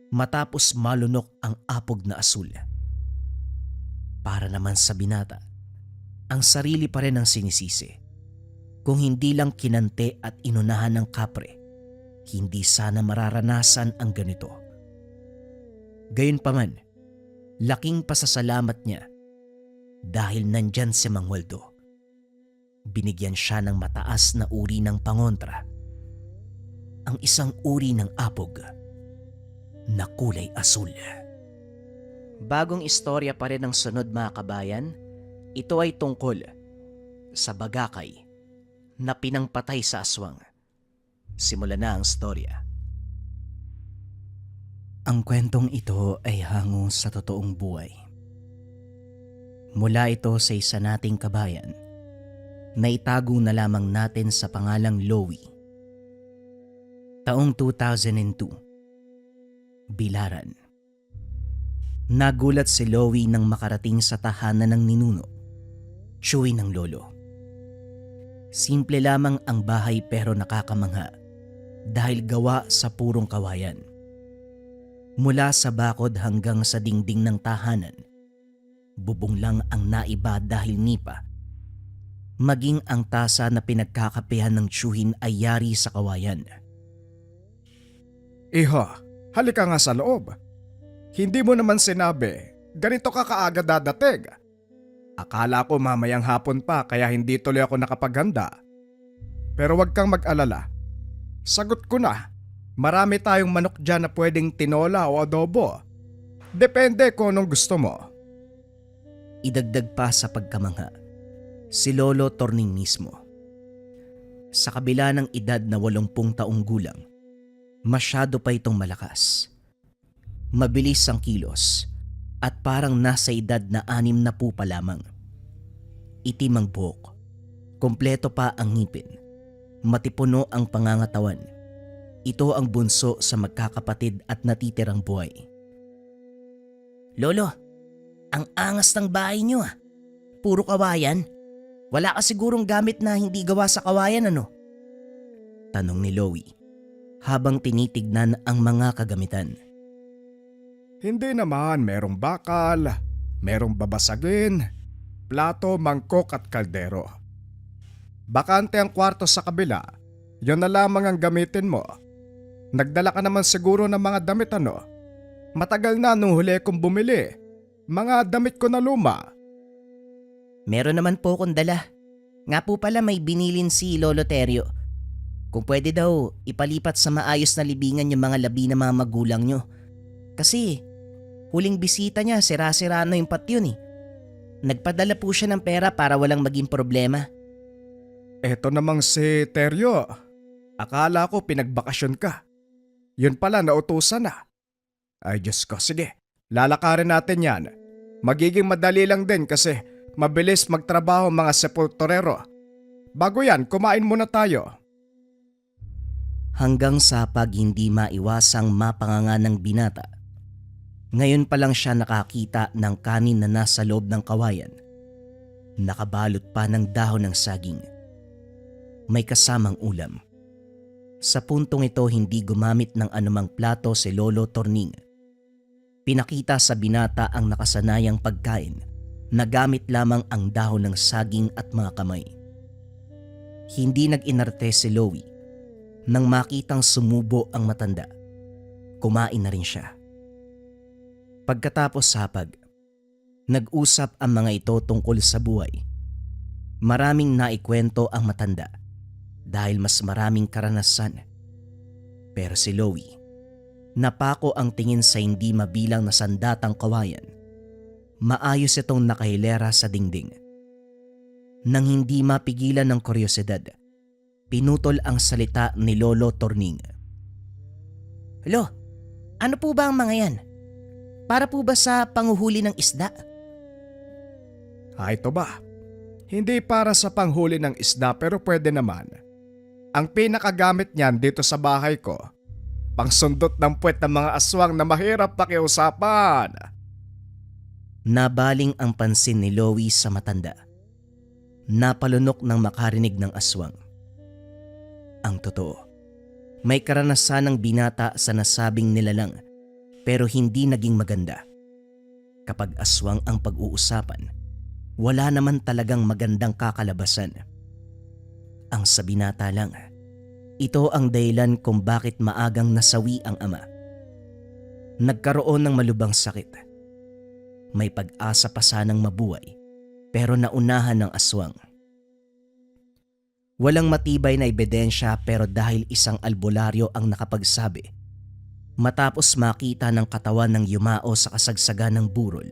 [SPEAKER 1] matapos malunok ang apog na asul. Para naman sa binata, ang sarili pa rin ang sinisisi. Kung hindi lang kinante at inunahan ng kapre, hindi sana mararanasan ang ganito. Gayunpaman, laking pasasalamat niya dahil nandyan si Mang Waldo. Binigyan siya ng mataas na uri ng pangontra. Ang isang uri ng apog na kulay asul. Bagong istorya pa rin ang sunod mga kabayan. Ito ay tungkol sa bagakay na pinangpatay sa aswang. Simulan na ang storya. Ang kwentong ito ay hango sa totoong buhay. Mula ito sa isa nating kabayan na itago na lamang natin sa pangalang Loie. Taong 2002, Bilaran. Nagulat si Loie nang makarating sa tahanan ng ninuno, tiyuhin ng lolo. Simple lamang ang bahay pero nakakamangha dahil gawa sa purong kawayan. Mula sa bakod hanggang sa dingding ng tahanan, bubong lang ang naiba dahil nipa. Maging ang tasa na pinagkakapehan ng tiyuhin ay yari sa kawayan.
[SPEAKER 3] Iho, halika nga sa loob. Hindi mo naman sinabi, ganito ka kaaga dadating. Akala ko mamayang hapon pa kaya hindi tuloy ako nakapaghanda. Pero wag kang mag-alala. Sagot ko na, marami tayong manok dyan na pwedeng tinola o adobo. Depende kung anong gusto mo.
[SPEAKER 1] Idagdag pa sa pagkamangha, si Lolo Torning mismo. Sa kabila ng edad na 80 taong gulang, masyado pa itong malakas. Mabilis ang kilos at parang nasa edad na 60 pa lamang. Itim ang buhok, kompleto pa ang ngipin, matipuno ang pangangatawan. Ito ang bunso sa magkakapatid at natitirang buhay. Lolo, ang angas ng bahay niyo ah. Puro kawayan. Wala ka sigurong gamit na hindi gawa sa kawayan ano? Tanong ni Loie habang tinitignan ang mga kagamitan.
[SPEAKER 3] Hindi naman, merong bakal, merong babasagin, plato, mangkok at kaldero. Bakante ang kwarto sa kabila, yun na lamang ang gamitin mo. Nagdala ka naman siguro ng mga damit ano? Matagal na nung huli kong bumili. Mga damit ko na luma.
[SPEAKER 1] Meron naman po akong dala. Nga po pala may binilin si Lolo Terio. Kung pwede daw, ipalipat sa maayos na libingan yung mga labi ng mga magulang nyo. Kasi, huling bisita niya, sira-sira na yung patyon eh. Nagpadala po siya ng pera para walang maging problema.
[SPEAKER 3] Eto namang si Teryo. Akala ko pinagbakasyon ka. Yun pala, nautusan na. Ay Diyos ko, sige. Lalakarin natin yan. Magiging madali lang din kasi mabilis magtrabaho mga sepulturero. Bago yan, kumain muna tayo.
[SPEAKER 1] Hanggang sa pag hindi maiwasang mapanganga ng binata. Ngayon pa lang siya nakakita ng kanin na nasa loob ng kawayan. Nakabalot pa ng dahon ng saging. May kasamang ulam. Sa puntong ito hindi gumamit ng anumang plato si Lolo Torning. Pinakita sa binata ang nakasanayang pagkain na gamit lamang ang dahon ng saging at mga kamay. Hindi nag-inarte si Loie. Nang makitang sumubo ang matanda, kumain na rin siya. Pagkatapos hapag, nag-usap ang mga ito tungkol sa buhay. Maraming naikwento ang matanda dahil mas maraming karanasan. Pero si Loie, napako ang tingin sa hindi mabilang na sandatang kawayan. Maayos itong nakahilera sa dingding. Nang hindi mapigilan ng kuryosidad, pinutol ang salita ni Lolo Torning. Lo, ano po ba ang mga yan? Para po ba sa panguhuli ng isda?
[SPEAKER 3] Ito ba? Hindi para sa panghuli ng isda pero pwede naman. Ang pinakagamit niyan dito sa bahay ko, pangsundot ng puwet ng mga aswang na mahirap pakiusapan.
[SPEAKER 1] Nabaling ang pansin ni Loie sa matanda. Napalunok nang makarinig ng aswang. Ang totoo, may karanasan ng binata sa nasabing nilalang pero hindi naging maganda. Kapag aswang ang pag-uusapan, wala naman talagang magandang kakalabasan. Ang sa binata lang, ito ang dahilan kung bakit maagang nasawi ang ama. Nagkaroon ng malubhang sakit. May pag-asa pa sanang mabuhay pero naunahan ng aswang. Walang matibay na ebidensya pero dahil isang albularyo ang nakapagsabi, matapos makita ng katawan ng yumao sa kasagsagan ng burol,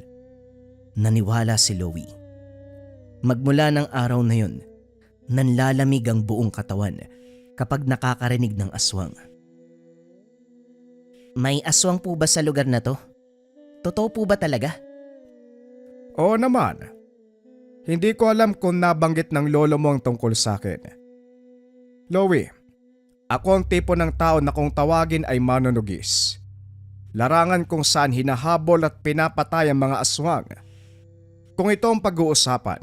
[SPEAKER 1] naniwala si Loie. Magmula ng araw na yun, nanlalamig ang buong katawan kapag nakakarinig ng aswang. May aswang po ba sa lugar na to? Totoo po ba talaga?
[SPEAKER 3] Oo naman. Hindi ko alam kung nabanggit ng lolo mo ang tungkol sa akin. Lowy, ako ang tipo ng tao na kung tawagin ay manunugis. Larangan kung saan hinahabol at pinapatay ang mga aswang. Kung ito ang pag-uusapan,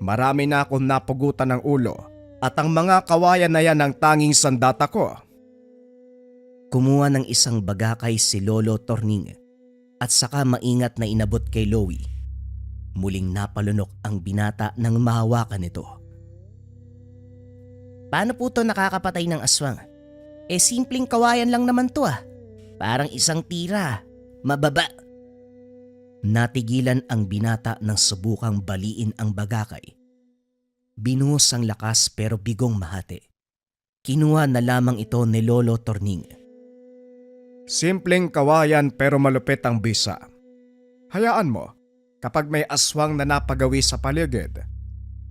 [SPEAKER 3] marami na akong napugutan ng ulo at ang mga kawayan na yan ang tanging sandata ko.
[SPEAKER 1] Kumuha ng isang bagakay si Lolo Torning at saka maingat na inabot kay Lowy. Muling napalunok ang binata nang mahawakan nito. Paano po to nakakapatay ng aswang? Simpleng kawayan lang naman to ah. Parang isang tira. Mababa. Natigilan ang binata nang subukang baliin ang bagakay. Binuhos ang lakas pero bigong mahati. Kinuha na lamang ito ni Lolo Torning.
[SPEAKER 3] Simpleng kawayan pero malupit ang bisa. Hayaan mo, kapag may aswang na napagawi sa paligid,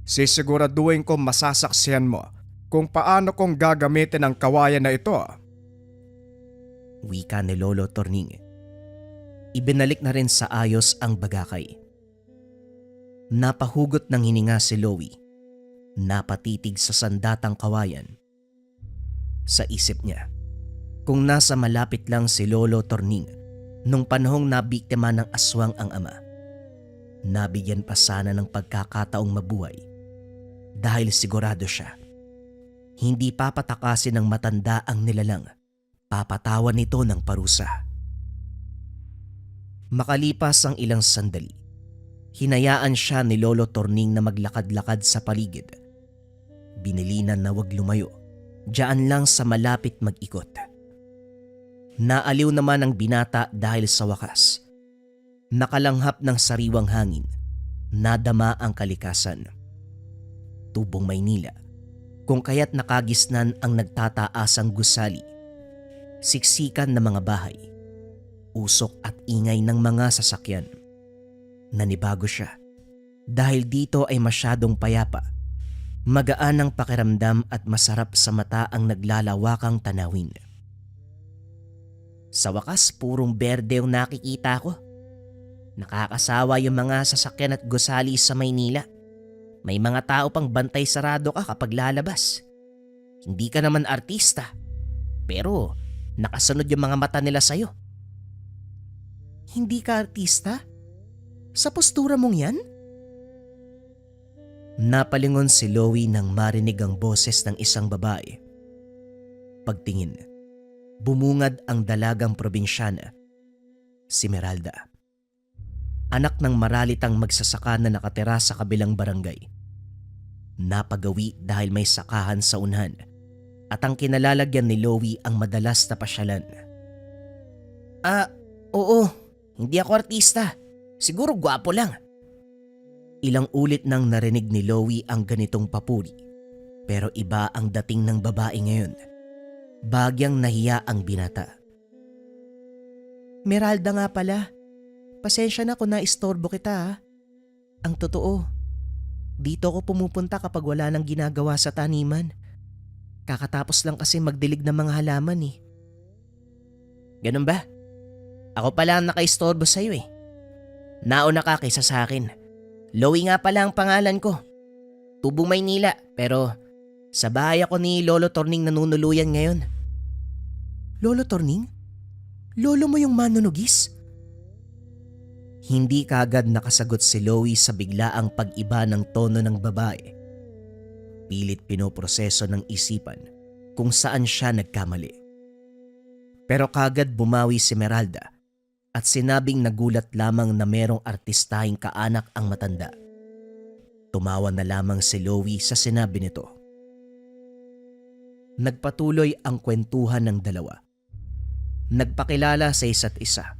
[SPEAKER 3] sisiguraduhin ko masasaksihan mo kung paano kong gagamitin ang kawayan na ito.
[SPEAKER 1] Wika ni Lolo Torning. Ibinalik na rin sa ayos ang bagakay. Napahugot ng hininga si Lowy. Napatitig sa sandatang kawayan. Sa isip niya, kung nasa malapit lang si Lolo Torning nung panahong nabiktima ng aswang ang ama, nabigyan pa sana ng pagkakataong mabuhay dahil sigurado siya. Hindi papatakasin ng matanda ang nilalang, papatawan nito ng parusa. Makalipas ang ilang sandali, hinayaan siya ni Lolo Torning na maglakad-lakad sa paligid. Binilinan na wag lumayo, diyan lang sa malapit mag-ikot. Naaliw naman ang binata dahil sa wakas. Nakalanghap ng sariwang hangin, nadama ang kalikasan. Tubong Maynila, kung kaya't nakagisnan ang nagtataasang gusali. Siksikan ng mga bahay, usok at ingay ng mga sasakyan. Nanibago siya dahil dito ay masyadong payapa. Magaan ang pakiramdam at masarap sa mata ang naglalawakang tanawin. Sa wakas, purong berde ang nakikita ko. Nakakasawa yung mga sasakyan at gusali sa Maynila. May mga tao pang bantay sarado ka kapag lalabas. Hindi ka naman artista, pero nakasunod yung mga mata nila sa'yo. Hindi ka artista? Sa postura mong yan? Napalingon si Lowy nang marinig ang boses ng isang babae. Pagtingin, bumungad ang dalagang probinsyana, si Meralda. Anak ng maralitang magsasaka na nakatira sa kabilang barangay. Napagawi dahil may sakahan sa unahan at ang kinalalagyan ni Lowy ang madalas na pasyalan. Oo, hindi ako artista. Siguro gwapo lang. Ilang ulit nang narinig ni Lowy ang ganitong papuri, pero iba ang dating ng babae ngayon. Bagyang nahiya ang binata. Meralda nga pala. Pasensya na kung naistorbo kita ha. Ang totoo, dito ako pumupunta kapag wala nang ginagawa sa taniman. Kakatapos lang kasi magdilig ng mga halaman eh. Ganun ba? Ako pala ang nakaistorbo sa'yo eh. Nauna ka kaysa sa akin. Lowy nga pala ang pangalan ko. Tubong Maynila, pero sa bahay ako ni Lolo Torning nanunuluyan ngayon. Lolo Torning? Lolo mo yung manunugis? Hindi kaagad nakasagot si Lowy sa biglaang pag-iba ng tono ng babae. Pilit pinoproseso ng isipan kung saan siya nagkamali. Pero kaagad bumawi si Meralda at sinabing nagulat lamang na merong artistahing kaanak ang matanda. Tumawa na lamang si Lowy sa sinabi nito. Nagpatuloy ang kwentuhan ng dalawa. Nagpakilala sa isa't isa.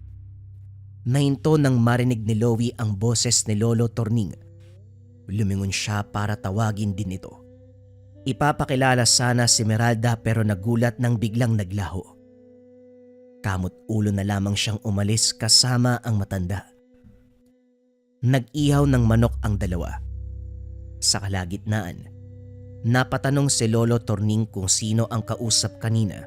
[SPEAKER 1] Nahinto nang marinig ni Lowy ang boses ni Lolo Torning. Lumingon siya para tawagin din ito. Ipapakilala sana si Meralda pero nagulat nang biglang naglaho. Kamot ulo na lamang siyang umalis kasama ang matanda. Nag-ihaw ng manok ang dalawa. Sa kalagitnaan, napatanong si Lolo Torning kung sino ang kausap kanina.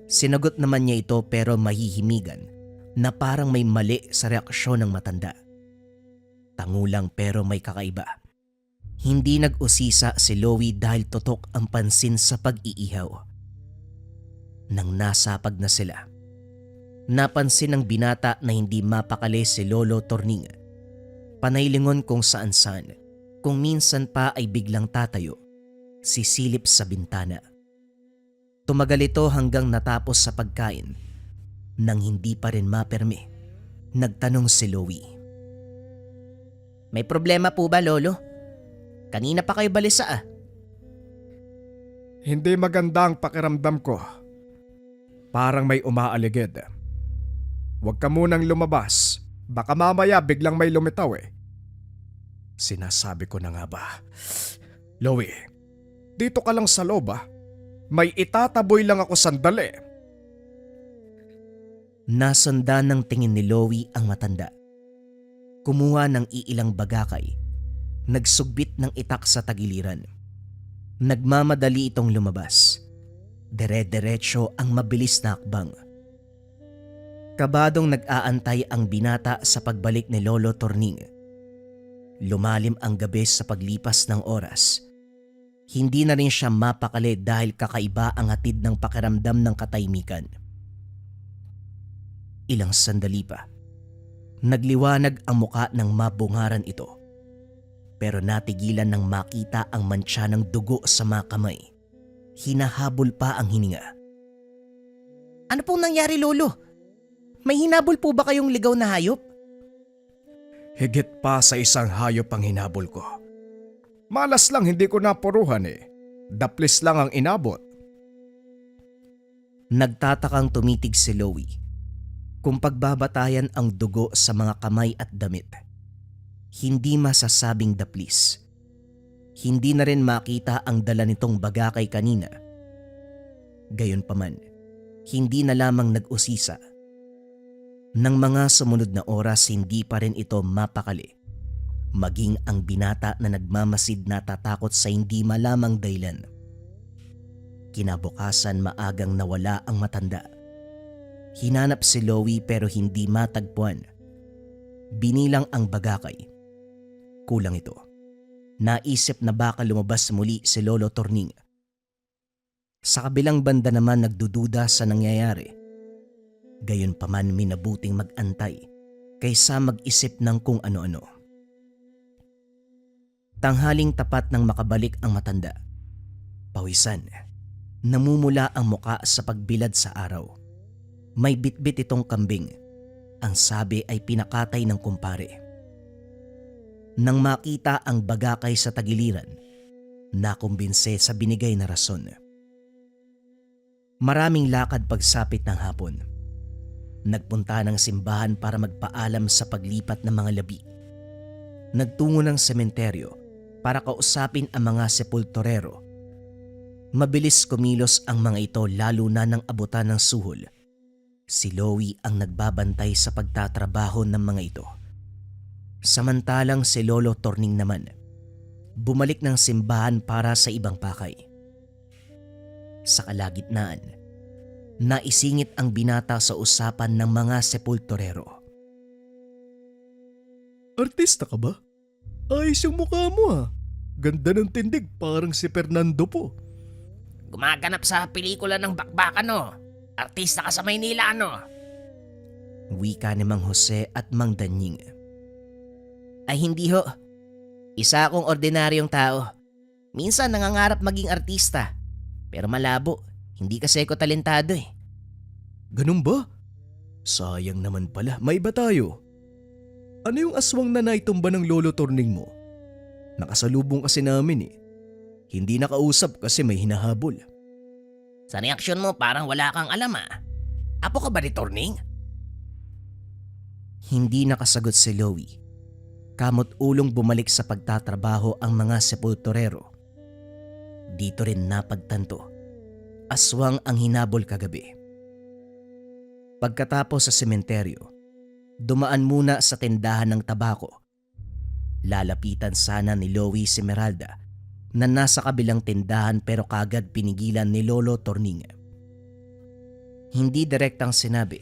[SPEAKER 1] Sinagot naman niya ito pero mahihimigan na parang may mali sa reaksyon ng matanda. Tangulang pero may kakaiba. Hindi nag-usisa si Loie dahil totok ang pansin sa pag-iihaw. Nang nasapag na sila, napansin ng binata na hindi mapakali si Lolo Torning. Panaylingon kung saan-saan, kung minsan pa ay biglang tatayo, sisilip sa bintana. Tumagal ito hanggang natapos sa pagkain. Nang hindi pa rin maperme, nagtanong si Loie. May problema po ba, Lolo? Kanina pa kayo balisa ah.
[SPEAKER 3] Hindi maganda ang pakiramdam ko. Parang may umaaligid. Huwag ka munang lumabas. Baka mamaya biglang may lumitaw eh. Sinasabi ko na nga ba? Loie, dito ka lang sa loob ah. May itataboy lang ako sandali.
[SPEAKER 1] Nasundan ng tingin ni Loie ang matanda. Kumuha ng iilang bagakay. Nagsugbit ng itak sa tagiliran. Nagmamadali itong lumabas. Dire-diretso ang mabilis na akbang. Kabadong nag-aantay ang binata sa pagbalik ni Lolo Torning. Lumalim ang gabi sa paglipas ng oras. Hindi na rin siya mapakali dahil kakaiba ang hatid ng pakiramdam ng katahimikan. Ilang sandali pa, nagliwanag ang muka ng mabungaran ito. Pero natigilan nang makita ang mantsa ng dugo sa mga kamay. Hinahabol pa ang hininga. Ano pong nangyari, Lolo? May hinabol po ba kayong ligaw na hayop?
[SPEAKER 3] Higit pa sa isang hayop ang hinabol ko. Malas lang hindi ko napuruhan eh. Daplis lang ang inabot.
[SPEAKER 1] Nagtatakang tumitig si Loie kung pagbabatayan ang dugo sa mga kamay at damit. Hindi masasabing daplis. Hindi na rin makita ang dala nitong bagakay kanina. Gayunpaman, hindi na lamang nag-usisa. Nang mga sumunod na oras, hindi pa rin ito mapakali. Maging ang binata na nagmamasid natatakot sa hindi malamang dahilan. Kinabukasan maagang nawala ang matanda. Hinanap si Loie pero hindi matagpuan. Binilang ang bagakay. Kulang ito. Naisip na baka lumabas muli si Lolo Torning. Sa kabilang banda naman nagdududa sa nangyayari. Gayunpaman minabuting mag-antay kaysa mag-isip ng kung ano-ano. Tanghaling tapat nang makabalik ang matanda. Pawisan. Namumula ang muka sa pagbilad sa araw. May bitbit itong kambing. Ang sabi ay pinakatay ng kumpare. Nang makita ang bagakay sa tagiliran, nakumbinse sa binigay na rason. Maraming lakad pagsapit ng hapon. Nagpunta ng simbahan para magpaalam sa paglipat ng mga labi. Nagtungo ng sementeryo para kausapin ang mga sepulturero. Mabilis kumilos ang mga ito lalo na nang abutan ng suhol. Si Loie ang nagbabantay sa pagtatrabaho ng mga ito. Samantalang si Lolo Torning naman, bumalik ng simbahan para sa ibang pakay. Sa kalagitnaan, naisingit ang binata sa usapan ng mga sepulturero.
[SPEAKER 3] Artista ka ba? Ayos yung mukha mo ah. Ganda ng tindig, parang si Fernando po.
[SPEAKER 4] Gumaganap sa pelikula ng bakbakan no. Artista ka sa Maynila no.
[SPEAKER 1] Wika ni Mang Jose at Mang Danying. Ay hindi ho. Isa akong ordinaryong tao. Minsan nangangarap maging artista. Pero malabo. Hindi kasi ako talentado eh.
[SPEAKER 3] Ganun ba? Sayang naman pala, may iba tayo. Ano yung aswang na naitumba ng Lolo Torning mo? Nakasalubong kasi namin eh. Hindi nakausap kasi may hinahabol.
[SPEAKER 4] Sa reaksyon mo parang wala kang alam ah. Apo ka ba ni Torning?
[SPEAKER 1] Hindi nakasagot si Loie. Kamot ulong bumalik sa pagtatrabaho ang mga sepulturero. Dito rin napagtanto. Aswang ang hinabol kagabi. Pagkatapos sa sementeryo, dumaan muna sa tindahan ng tabako. Lalapitan sana ni Loie si Meralda na nasa kabilang tindahan pero kagad pinigilan ni Lolo Torning. Hindi direktang sinabi,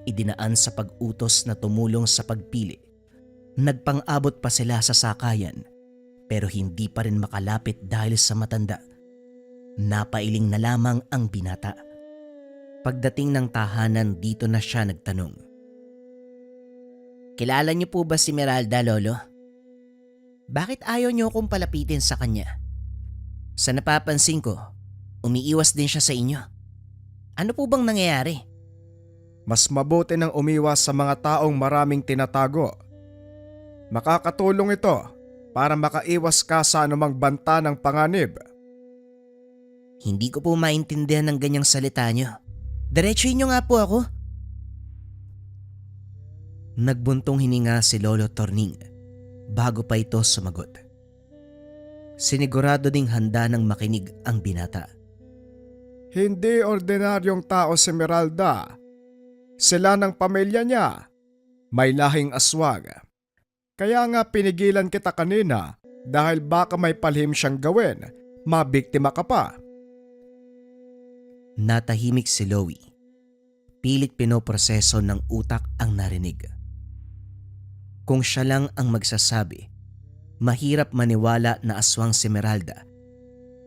[SPEAKER 1] idinaan sa pag-utos na tumulong sa pagpili. Nagpang-abot pa sila sa sakayan pero hindi pa rin makalapit dahil sa matanda. Napailing na lamang ang binata. Pagdating ng tahanan, dito na siya nagtanong. Kilala niyo po ba si Meralda, Lolo? Bakit ayaw niyo akong palapitin sa kanya? Sa napapansin ko, umiiwas din siya sa inyo. Ano po bang nangyayari?
[SPEAKER 3] Mas mabuti nang umiwas sa mga taong maraming tinatago. Makakatulong ito para makaiwas ka sa anumang banta ng panganib.
[SPEAKER 1] Hindi ko po maintindihan ng ganyang salita niyo. Diretsuhin niyo nga po ako. Nagbuntong hininga si Lolo Torning bago pa ito sumagot. Sinigurado ding handa ng makinig ang binata.
[SPEAKER 3] Hindi ordinaryong tao si Meralda. Sila ng pamilya niya. May lahing aswang. Kaya nga pinigilan kita kanina dahil baka may palhim siyang gawin. Mabiktima ka pa.
[SPEAKER 1] Natahimik si Loie. Pilit pinoproseso ng utak ang narinig. Kung siya lang ang magsasabi, mahirap maniwala na aswang si Meralda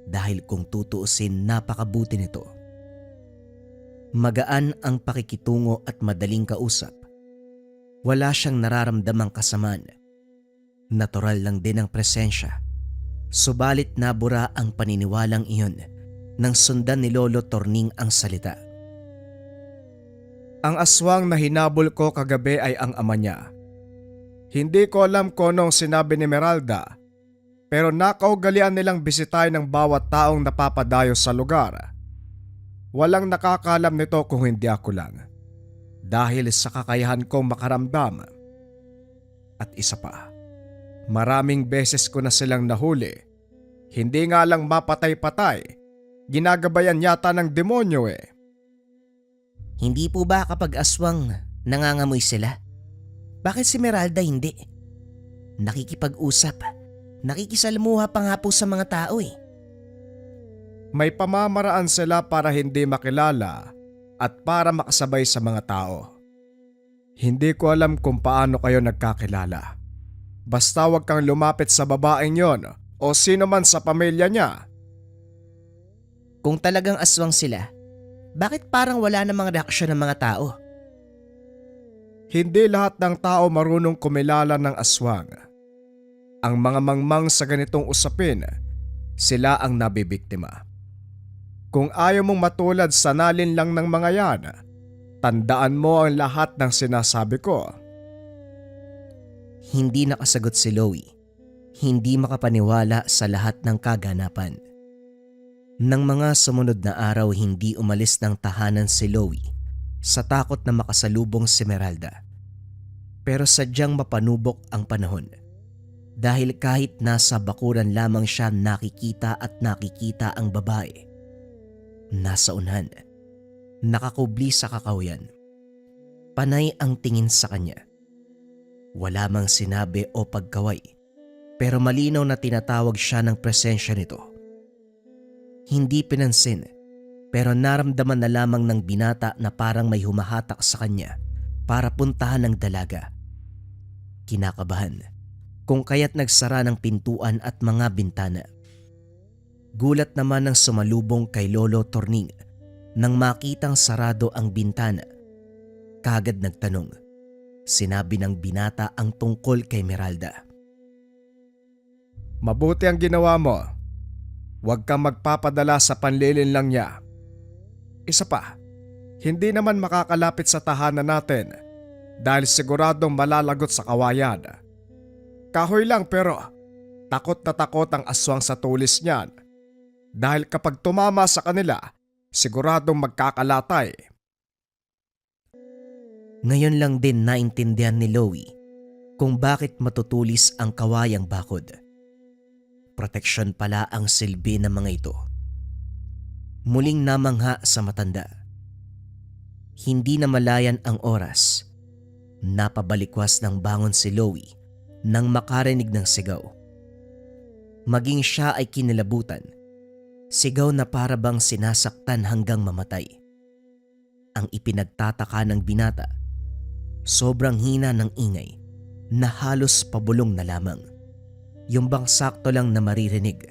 [SPEAKER 1] dahil kung tutuusin napakabuti nito. Magaan ang pakikitungo at madaling kausap. Wala siyang nararamdamang kasamaan. Natural lang din ang presensya. Subalit nabura ang paniniwalang iyon nang sundan ni Lolo Torning ang salita.
[SPEAKER 3] Ang aswang na hinabol ko kagabi ay ang ama niya. Hindi ko alam kung anong sinabi ni Meralda, pero nakaugalian nilang bisitahin ng bawat taong napapadayo sa lugar. Walang nakakalam nito kung hindi ako lang, dahil sa kakayahan kong makaramdam. At isa pa, maraming beses ko na silang nahuli. Hindi nga lang mapatay-patay, ginagabayan yata ng demonyo eh.
[SPEAKER 1] Hindi po ba kapag aswang nangangamoy sila? Bakit si Meralda hindi? Nakikipag-usap, nakikisalamuha pa nga po sa mga tao eh.
[SPEAKER 3] May pamamaraan sila para hindi makilala at para makasabay sa mga tao. Hindi ko alam kung paano kayo nagkakilala. Basta wag kang lumapit sa babaeng yon o sino man sa pamilya niya.
[SPEAKER 1] Kung talagang aswang sila, bakit parang wala namang reaksyon ng mga tao?
[SPEAKER 3] Hindi lahat ng tao marunong kumilala ng aswang. Ang mga mangmang sa ganitong usapin, sila ang nabibiktima. Kung ayaw mong matulad sa nalin lang ng mga yan, tandaan mo ang lahat ng sinasabi ko.
[SPEAKER 1] Hindi nakasagot si Loie. Hindi makapaniwala sa lahat ng kaganapan. Nang mga sumunod na araw, hindi umalis ng tahanan si Loie sa takot na makasalubong si Meralda. Pero sadyang mapanubok ang panahon. Dahil kahit nasa bakuran lamang siya nakikita ang babae. Nasa unahan, nakakubli sa kakahuyan. Panay ang tingin sa kanya. Wala mang sinabi o pagkaway, pero malinaw na tinatawag siya ng presensya nito. Hindi pinansin, pero naramdaman na lamang ng binata na parang may humahatak sa kanya para puntahan ng dalaga. Kinakabahan, kung kaya't nagsara ng pintuan at mga bintana. Gulat naman ang sumalubong kay Lolo Torning nang makitang sarado ang bintana. Kagad nagtanong. Sinabi ng binata ang tungkol kay Meralda.
[SPEAKER 3] Mabuti ang ginawa mo. Huwag kang magpapadala sa panlilin lang niya. Isa pa, hindi naman makakalapit sa tahanan natin dahil siguradong malalagot sa kawayan. Kahoy lang pero takot na takot ang aswang sa tulis niyan. Dahil kapag tumama sa kanila, siguradong magkakalatay.
[SPEAKER 1] Ngayon lang din naintindihan ni Loie kung bakit matutulis ang kawayang bakod. Proteksyon pala ang silbi ng mga ito. Muling namangha sa matanda. Hindi na malayan ang oras. Napabalikwas ng bangon si Loie nang makarinig ng sigaw. Maging siya ay kinilabutan. Sigaw na para bang sinasaktan hanggang mamatay. ang ipinagtataka ng binata. Sobrang hina ng ingay na halos pabulong na lamang. Yung bang sakto lang na maririnig.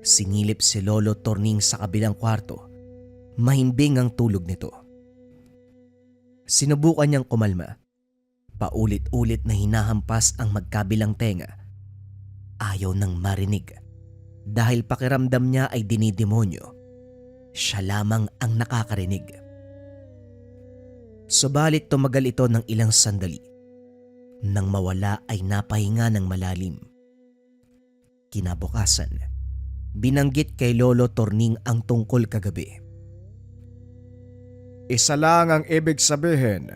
[SPEAKER 1] Singilip si Lolo Torning sa kabilang kwarto. Mahimbing ang tulog nito. Sinubukan niyang kumalma. Paulit-ulit na hinahampas ang magkabilang tenga. Ayaw nang marinig. Dahil pakiramdam niya ay dinidemonyo. Siya lamang ang nakakarinig. Subalit tumagal ito ng ilang sandali. Nang mawala ay napahinga ng malalim. Kinabukasan, binanggit kay Lolo Torning ang tungkol kagabi.
[SPEAKER 3] Isa lang ang ibig sabihin.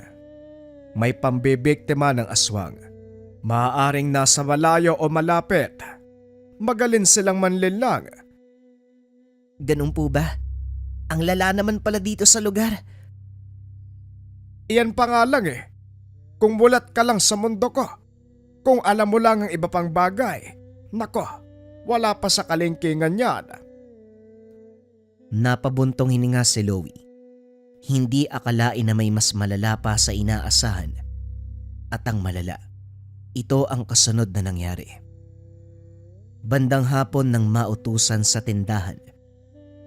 [SPEAKER 3] May pambibiktima ng aswang. Maaaring nasa malayo o malapit. Magaling silang manlinlang.
[SPEAKER 1] Ganun po ba? Ang lala naman pala dito sa lugar.
[SPEAKER 3] Iyan pa nga lang eh. Kung mulat ka lang sa mundo ko. Kung alam mo lang ang iba pang bagay. Nako, wala pa sa kalingkingan yan.
[SPEAKER 1] Napabuntong hininga si Loie. Hindi akalain na may mas malala pa sa inaasahan. At ang malala, ito ang kasunod na nangyari. Bandang hapon nang mautusan sa tindahan,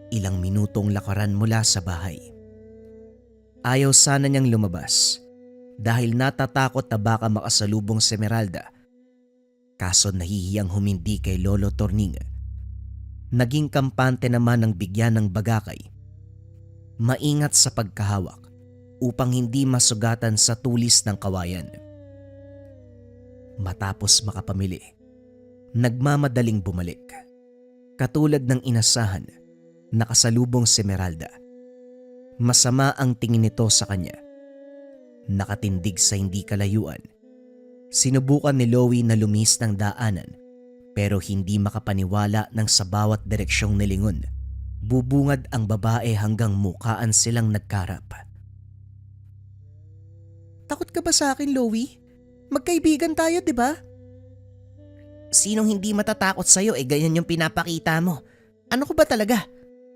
[SPEAKER 1] ilang minutong lakaran mula sa bahay. Ayaw sana niyang lumabas dahil natatakot na baka makasalubong si Esmeralda. Kaso nahihiyang humindi kay Lolo Torning. Naging kampante naman ang bigyan ng bagakay. Maingat sa pagkahawak upang hindi masugatan sa tulis ng kawayan. Matapos makapamili, nagmamadaling bumalik. Katulad ng inasahan, nakasalubong si Esmeralda. Masama ang tingin nito sa kanya. Nakatindig sa hindi kalayuan. Sinubukan ni Loie na lumis ng daanan pero hindi makapaniwala nang sa bawat direksyong nilingon. Bubungad ang babae hanggang mukaan silang nagkarap. Takot ka ba sa akin, Loie? Magkaibigan tayo, di ba? Sinong hindi matatakot sa'yo ganyan yung pinapakita mo? Ano ko ba talaga?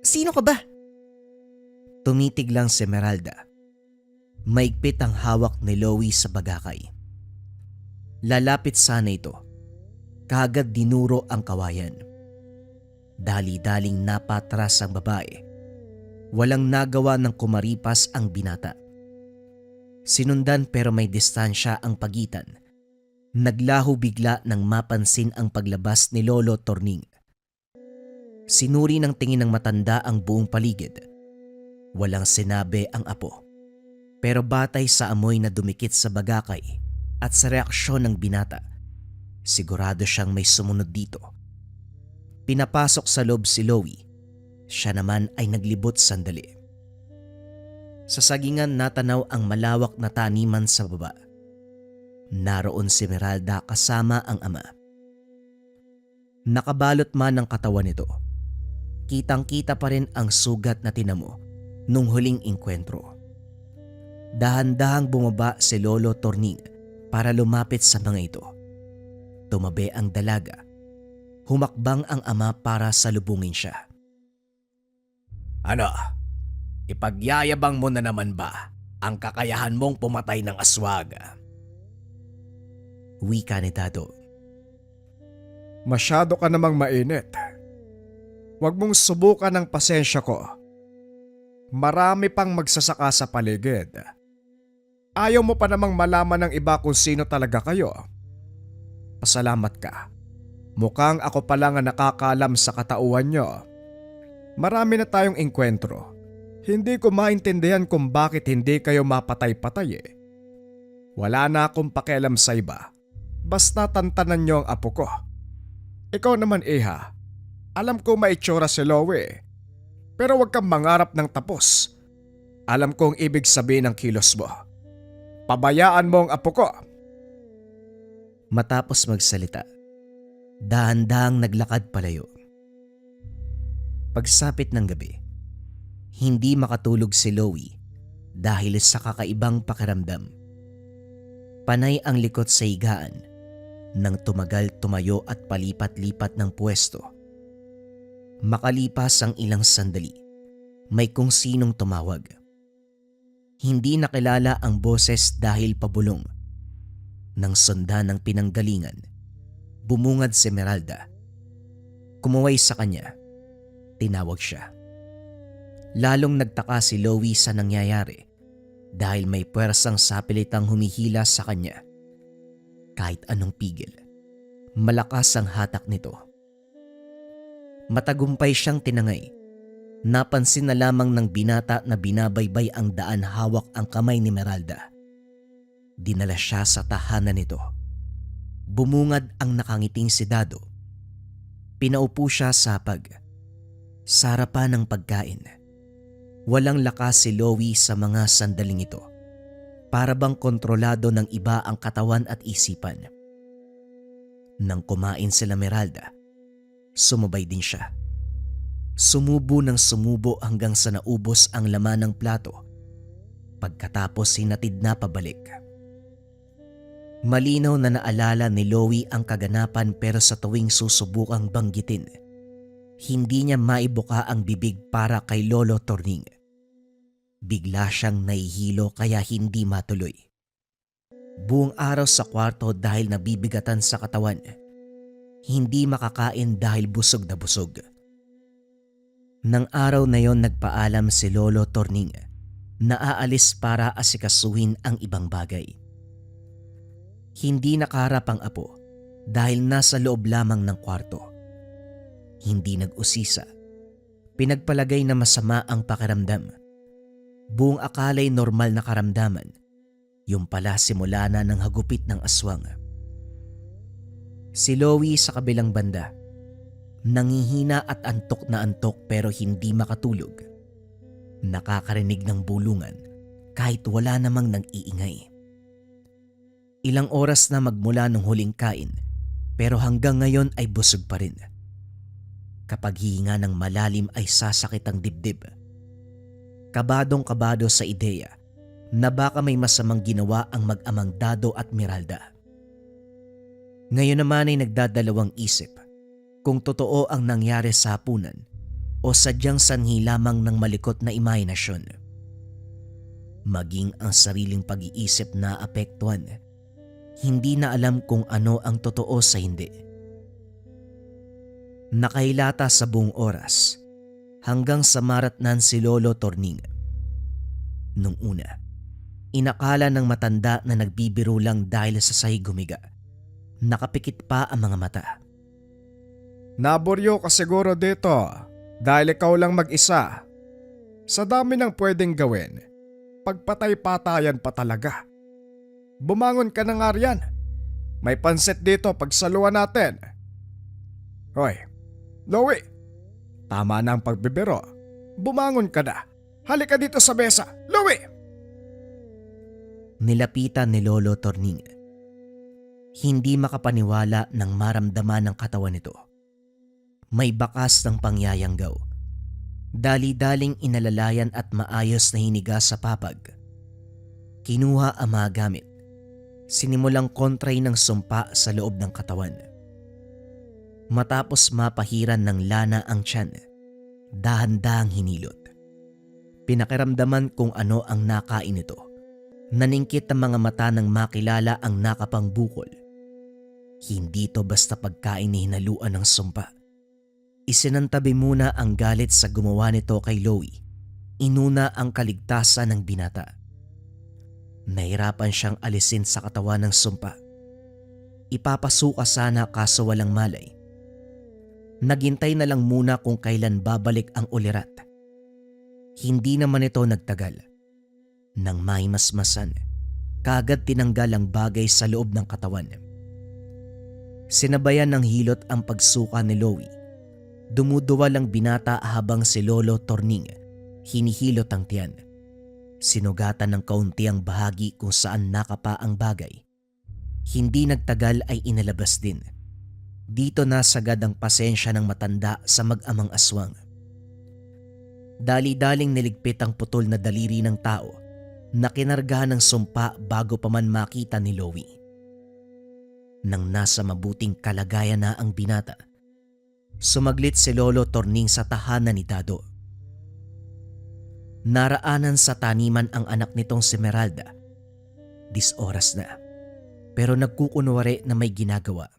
[SPEAKER 1] Sino ka ba? Tumitig lang si Esmeralda. Maigpit ang hawak ni Loie sa bagakay. Lalapit sana ito. Kaagad dinuro ang kawayan. Dali-daling napatras ang babae. Walang nagawa ng kumaripas ang binata. Sinundan pero may distansya ang pagitan. Naglaho bigla nang mapansin ang paglabas ni Lolo Torning. Sinuri ng tingin ng matanda ang buong paligid. Walang sinabi ang apo. Pero batay sa amoy na dumikit sa bagakay at sa reaksyon ng binata, sigurado siyang may sumunod dito. Pinapasok sa loob si Loie. Siya naman ay naglibot sandali. Sa sagingan natanaw ang malawak na taniman sa baba. Naroon si Esmeralda kasama ang ama. Nakabalot man ang katawan nito. Kitang-kita pa rin ang sugat na tinamo nung huling engkwentro. Dahan-dahang bumaba si Lolo Torning para lumapit sa mga ito. Tumabi ang dalaga. Humakbang ang ama para salubungin siya.
[SPEAKER 2] Ano? Ipagyayabang mo na naman ba ang kakayahan mong pumatay ng aswag?
[SPEAKER 1] Wika ni Dado.
[SPEAKER 3] Masyado ka namang mainit. Huwag mong subukan ang pasensya ko. Marami pang magsasaka sa paligid. Ayaw mo pa namang malaman ng iba kung sino talaga kayo. Pasalamat ka. Mukhang ako pa lang ang nakakaalam sa katauhan nyo. Marami na tayong engkwentro. Hindi ko maintindihan kung bakit hindi kayo mapatay-patay eh. Wala na akong pakialam sa iba. Basta tantanan nyo ang apo ko. Ikaw naman, Iha. Alam ko maitsura si Loie. Pero huwag kang mangarap ng tapos. Alam kong ibig sabihin ng kilos mo. Pabayaan mo ang apo ko.
[SPEAKER 1] Matapos magsalita, dahan-dahang naglakad palayo. Pagsapit ng gabi, hindi makatulog si Loie dahil sa kakaibang pakiramdam. Panay ang likot sa higaan nang tumagal tumayo at palipat-lipat ng pwesto. Makalipas ang ilang sandali, may kung sinong tumawag. Hindi nakilala ang boses dahil pabulong. Nang sundan ng pinanggalingan, bumungad si Meralda. Kumuway sa kanya. Tinawag siya. Lalong nagtaka si Loie sa nangyayari dahil may puwersang sapilitang humihila sa kanya. Kahit anong pigil, malakas ang hatak nito. Matagumpay siyang tinangay. Napansin na lamang ng binata na binabaybay ang daan hawak ang kamay ni Meralda. Dinala siya sa tahanan nito. Bumungad ang nakangiting si Dado. Pinaupo siya sa hapag. Sa harapan ng pagkain. Walang lakas si Loie sa mga sandaling ito. Para bang kontrolado ng iba ang katawan at isipan. Nang kumain sila Meralda, sumabay din siya. Sumubo ng sumubo hanggang sa naubos ang laman ng plato. Pagkatapos hinatid na pabalik. Malinaw na naalala ni Loie ang kaganapan pero sa tuwing susubukang banggitin, hindi niya maibuka ang bibig para kay Lolo Torning. Bigla siyang nahihilo kaya hindi matuloy. Buong araw sa kwarto dahil nabibigatan sa katawan. Hindi makakain dahil busog na busog. Nang araw na yon nagpaalam si Lolo Torning na aalis para asikasuhin ang ibang bagay. Hindi nakaharap ang apo dahil nasa loob lamang ng kwarto. Hindi nag-usisa. Pinagpalagay na masama ang pakiramdam. Buong akala'y normal na karamdaman. Yung pala simula na ng hagupit ng aswang. Si Loie sa kabilang banda. Nangihina at antok na antok pero hindi makatulog. Nakakarinig ng bulungan kahit wala namang nag-iingay. Ilang oras na magmula ng huling kain pero hanggang ngayon ay busog pa rin. Kapag hihinga ng malalim ay sasakit ang dibdib. Kabadong-kabado sa ideya na baka may masamang ginawa ang mag-amang Dado at Meralda. Ngayon naman ay nagdadalawang isip kung totoo ang nangyari sa hapunan o sadyang sanhi lamang ng malikot na imahinasyon. Maging ang sariling pag-iisip na apektuhan, hindi na alam kung ano ang totoo sa hindi. Nakahilata sa buong oras hanggang sa maratnan si Lolo Torning. Nung una, inakala ng matanda na nagbibiro lang dahil sa sahig humiga. Nakapikit pa ang mga mata.
[SPEAKER 3] Naboryo ka siguro dito dahil ikaw lang mag-isa. Sa dami ng pwedeng gawin, pagpatay-patayan pa talaga. Bumangon ka na nga riyan. May pansit dito pagsaluan natin. Hoy, Loie, tama na ang pagbibiro. Bumangon ka na. Halika dito sa mesa, Loie!
[SPEAKER 1] Nilapitan ni Lolo Torning. Hindi makapaniwala nang maramdaman ng katawan nito. May bakas ng pangyayanggaw. Dali-daling inalalayan at maayos na hiniga sa papag. Kinuha ang mga gamit. Sinimulang kontray ng sumpa sa loob ng katawan. Matapos mapahiran ng lana ang tiyan, dahan-dahang hinilot. Pinakiramdaman kung ano ang nakain nito. Naningkit ang mga mata nang makilala ang nakapang bukol. Hindi to basta pagkain ni hinaluan ng sumpa. Isinantabi muna ang galit sa gumawa nito kay Loie. Inuna ang kaligtasan ng binata. Nahirapan siyang alisin sa katawan ng sumpa. Ipapasuka sana kaso walang malay. Naghintay na lang muna kung kailan babalik ang ulirat. Hindi naman ito nagtagal. Nang maimasmasan, kaagad tinanggal ang bagay sa loob ng katawan. Sinabayan ng hilot ang pagsuka ni Loie. Dumuduwal ang binata habang si Lolo Torning hinihilot ang tiyan. Sinugatan ng kaunti ang bahagi kung saan nakapa ang bagay. Hindi nagtagal ay inalabas din. Dito nasagad ang pasensya ng matanda sa mag-amang aswang. Dali-daling niligpit ang putol na daliri ng tao na kinargahan ng sumpa bago pa man makita ni Loie. Nang nasa mabuting kalagayan na ang binata, sumaglit si Lolo Torning sa tahanan ni Dado. Naraanan sa taniman ang anak nitong si Meralda. 10 oras na, pero nagkukunwari na may ginagawa.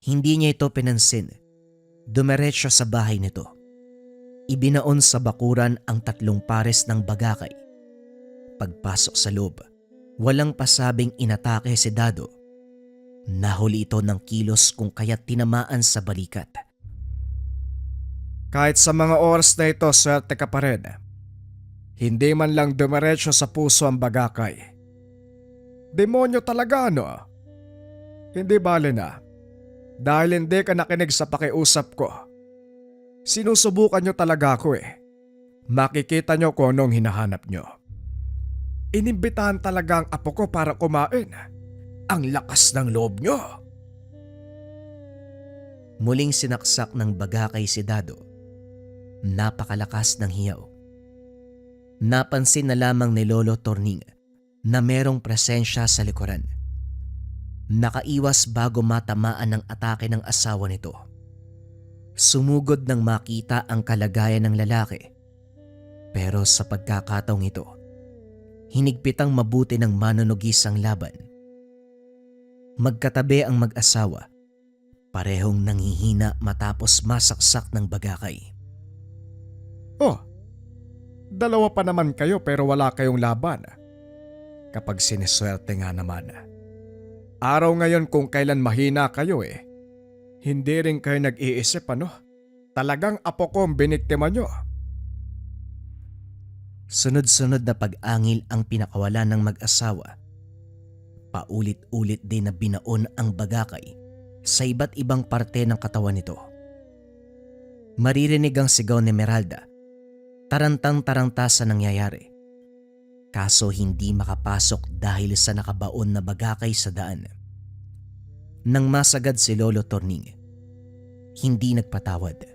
[SPEAKER 1] Hindi niya ito pinansin. Dumiretso sa bahay nito. Ibinaon sa bakuran ang 3 pares ng bagakay. Pagpasok sa loob, walang pasabing inatake si Dado. Nahuli ito ng kilos kung kaya't tinamaan sa balikat.
[SPEAKER 3] Kahit sa mga oras na ito, swerte ka pa rin. Hindi man lang dumiretso sa puso ang bagakay. Demonyo talaga, no? Hindi bale na. Dahil hindi ka nakinig sa pakiusap ko. Sinusubukan nyo talaga ako eh. Makikita nyo kung anong hinahanap nyo. Inimbitahan talaga ang apo ko para kumain. Ang lakas ng loob nyo.
[SPEAKER 1] Muling sinaksak ng bagakay si Dado. Napakalakas ng hiyaw. Napansin na lamang ni Lolo Torning na merong presensya sa likuran. Nakaiwas bago matamaan ng atake ng asawa nito. Sumugod nang makita ang kalagayan ng lalaki. Pero sa pagkakataong ito, hinigpitang mabuti ng manunugis ang laban. Magkatabi ang mag-asawa, parehong nanghihina matapos masaksak ng bagakay.
[SPEAKER 3] Oh, dalawa pa naman kayo pero wala kayong laban. Kapag siniswerte nga naman. Araw ngayon kung kailan mahina kayo eh. Hindi rin kayo nag-iisip ano? Talagang apo ko ang biniktima nyo.
[SPEAKER 1] Sunod-sunod na pag-angil ang pinakawala ng mag-asawa. Paulit-ulit din na binaon ang bagakay sa iba't ibang parte ng katawan nito. Maririnig ang sigaw ni Meralda. Tarantang-taranta sa nangyayari. Kaso hindi makapasok dahil sa nakabaon na bagakay sa daan. Nang masagad si Lolo Torning, hindi nagpatawad.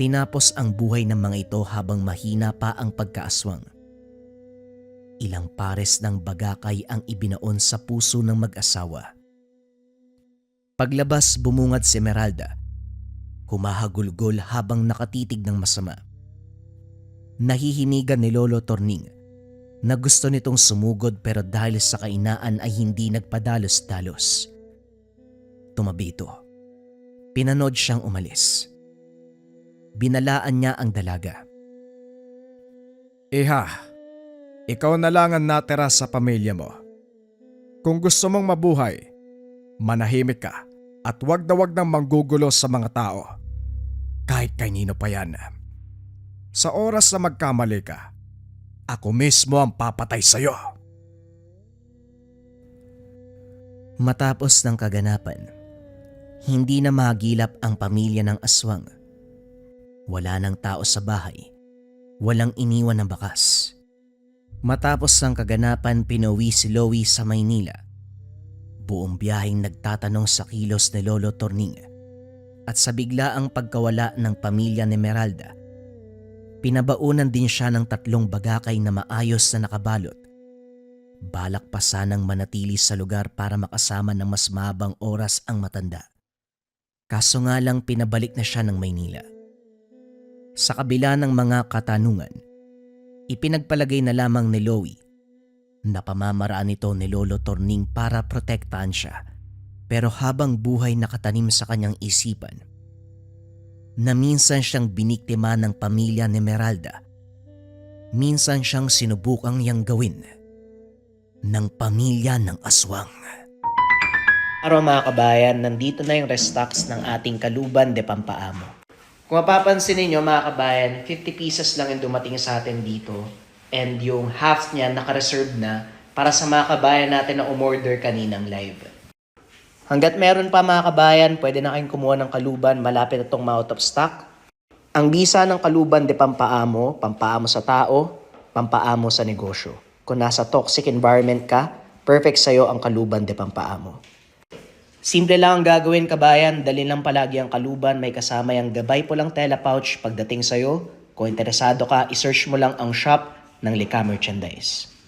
[SPEAKER 1] Tinapos ang buhay ng mga ito habang mahina pa ang pagkaaswang. Ilang pares ng bagakay ang ibinaon sa puso ng mag-asawa. Paglabas bumungad si Meralda. Humahagulgol habang nakatitig ng masama. Nahihinigan ni Lolo Torning na gusto nitong sumugod pero dahil sa kainaan ay hindi nagpadalos-dalos. Tumabi ito. Pinanood siyang umalis. Binalaan niya ang dalaga.
[SPEAKER 3] Iha, ikaw na lang ang natira sa pamilya mo. Kung gusto mong mabuhay, manahimik ka at wag na wag nang manggugulo sa mga tao. Kahit kanino pa yan. Sa oras na magkamali ka, ako mismo ang papatay sa'yo.
[SPEAKER 1] Matapos ng kaganapan, hindi na magilap ang pamilya ng aswang. Wala ng tao sa bahay, walang iniwan na bakas. Matapos ng kaganapan, pinauwi si Loie sa Maynila. Buong biyaheng nagtatanong sa kilos ni Lolo Torning at sa biglaang pagkawala ng pamilya ni Meralda. Pinabaunan din siya ng 3 bagakay na maayos na nakabalot. Balak pa sanang manatili sa lugar para makasama ng mas mahabang oras ang matanda. Kaso nga lang pinabalik na siya ng Maynila. Sa kabila ng mga katanungan, ipinagpalagay na lamang ni Loie na pamamaraan nito ni Lolo Torning para protektahan siya. Pero habang buhay nakatanim sa kanyang isipan, na minsan siyang biniktima ng pamilya ni Meralda. Minsan siyang sinubukang yang gawin ng pamilya ng aswang. Araw mga kabayan, nandito na yung restocks ng ating Kaluban de Pampaamo. Kung mapapansin ninyo mga kabayan, 50 pieces lang yung dumating sa atin dito and yung half niya naka-reserve na para sa mga kabayan natin na umorder kaninang live. Hanggat meron pa mga kabayan, pwede na kayong kumuha ng Kaluban, malapit itong out of stock. Ang bisa ng Kaluban de Pampaamo, pampaamo sa tao, pampaamo sa negosyo. Kung nasa toxic environment ka, perfect sa'yo ang Kaluban de Pampaamo. Simple lang ang gagawin kabayan, dalhin lang palagi ang Kaluban, may kasama yung gabay po lang tela pouch pagdating sa'yo. Kung interesado ka, isearch mo lang ang shop ng Lika Merchandise.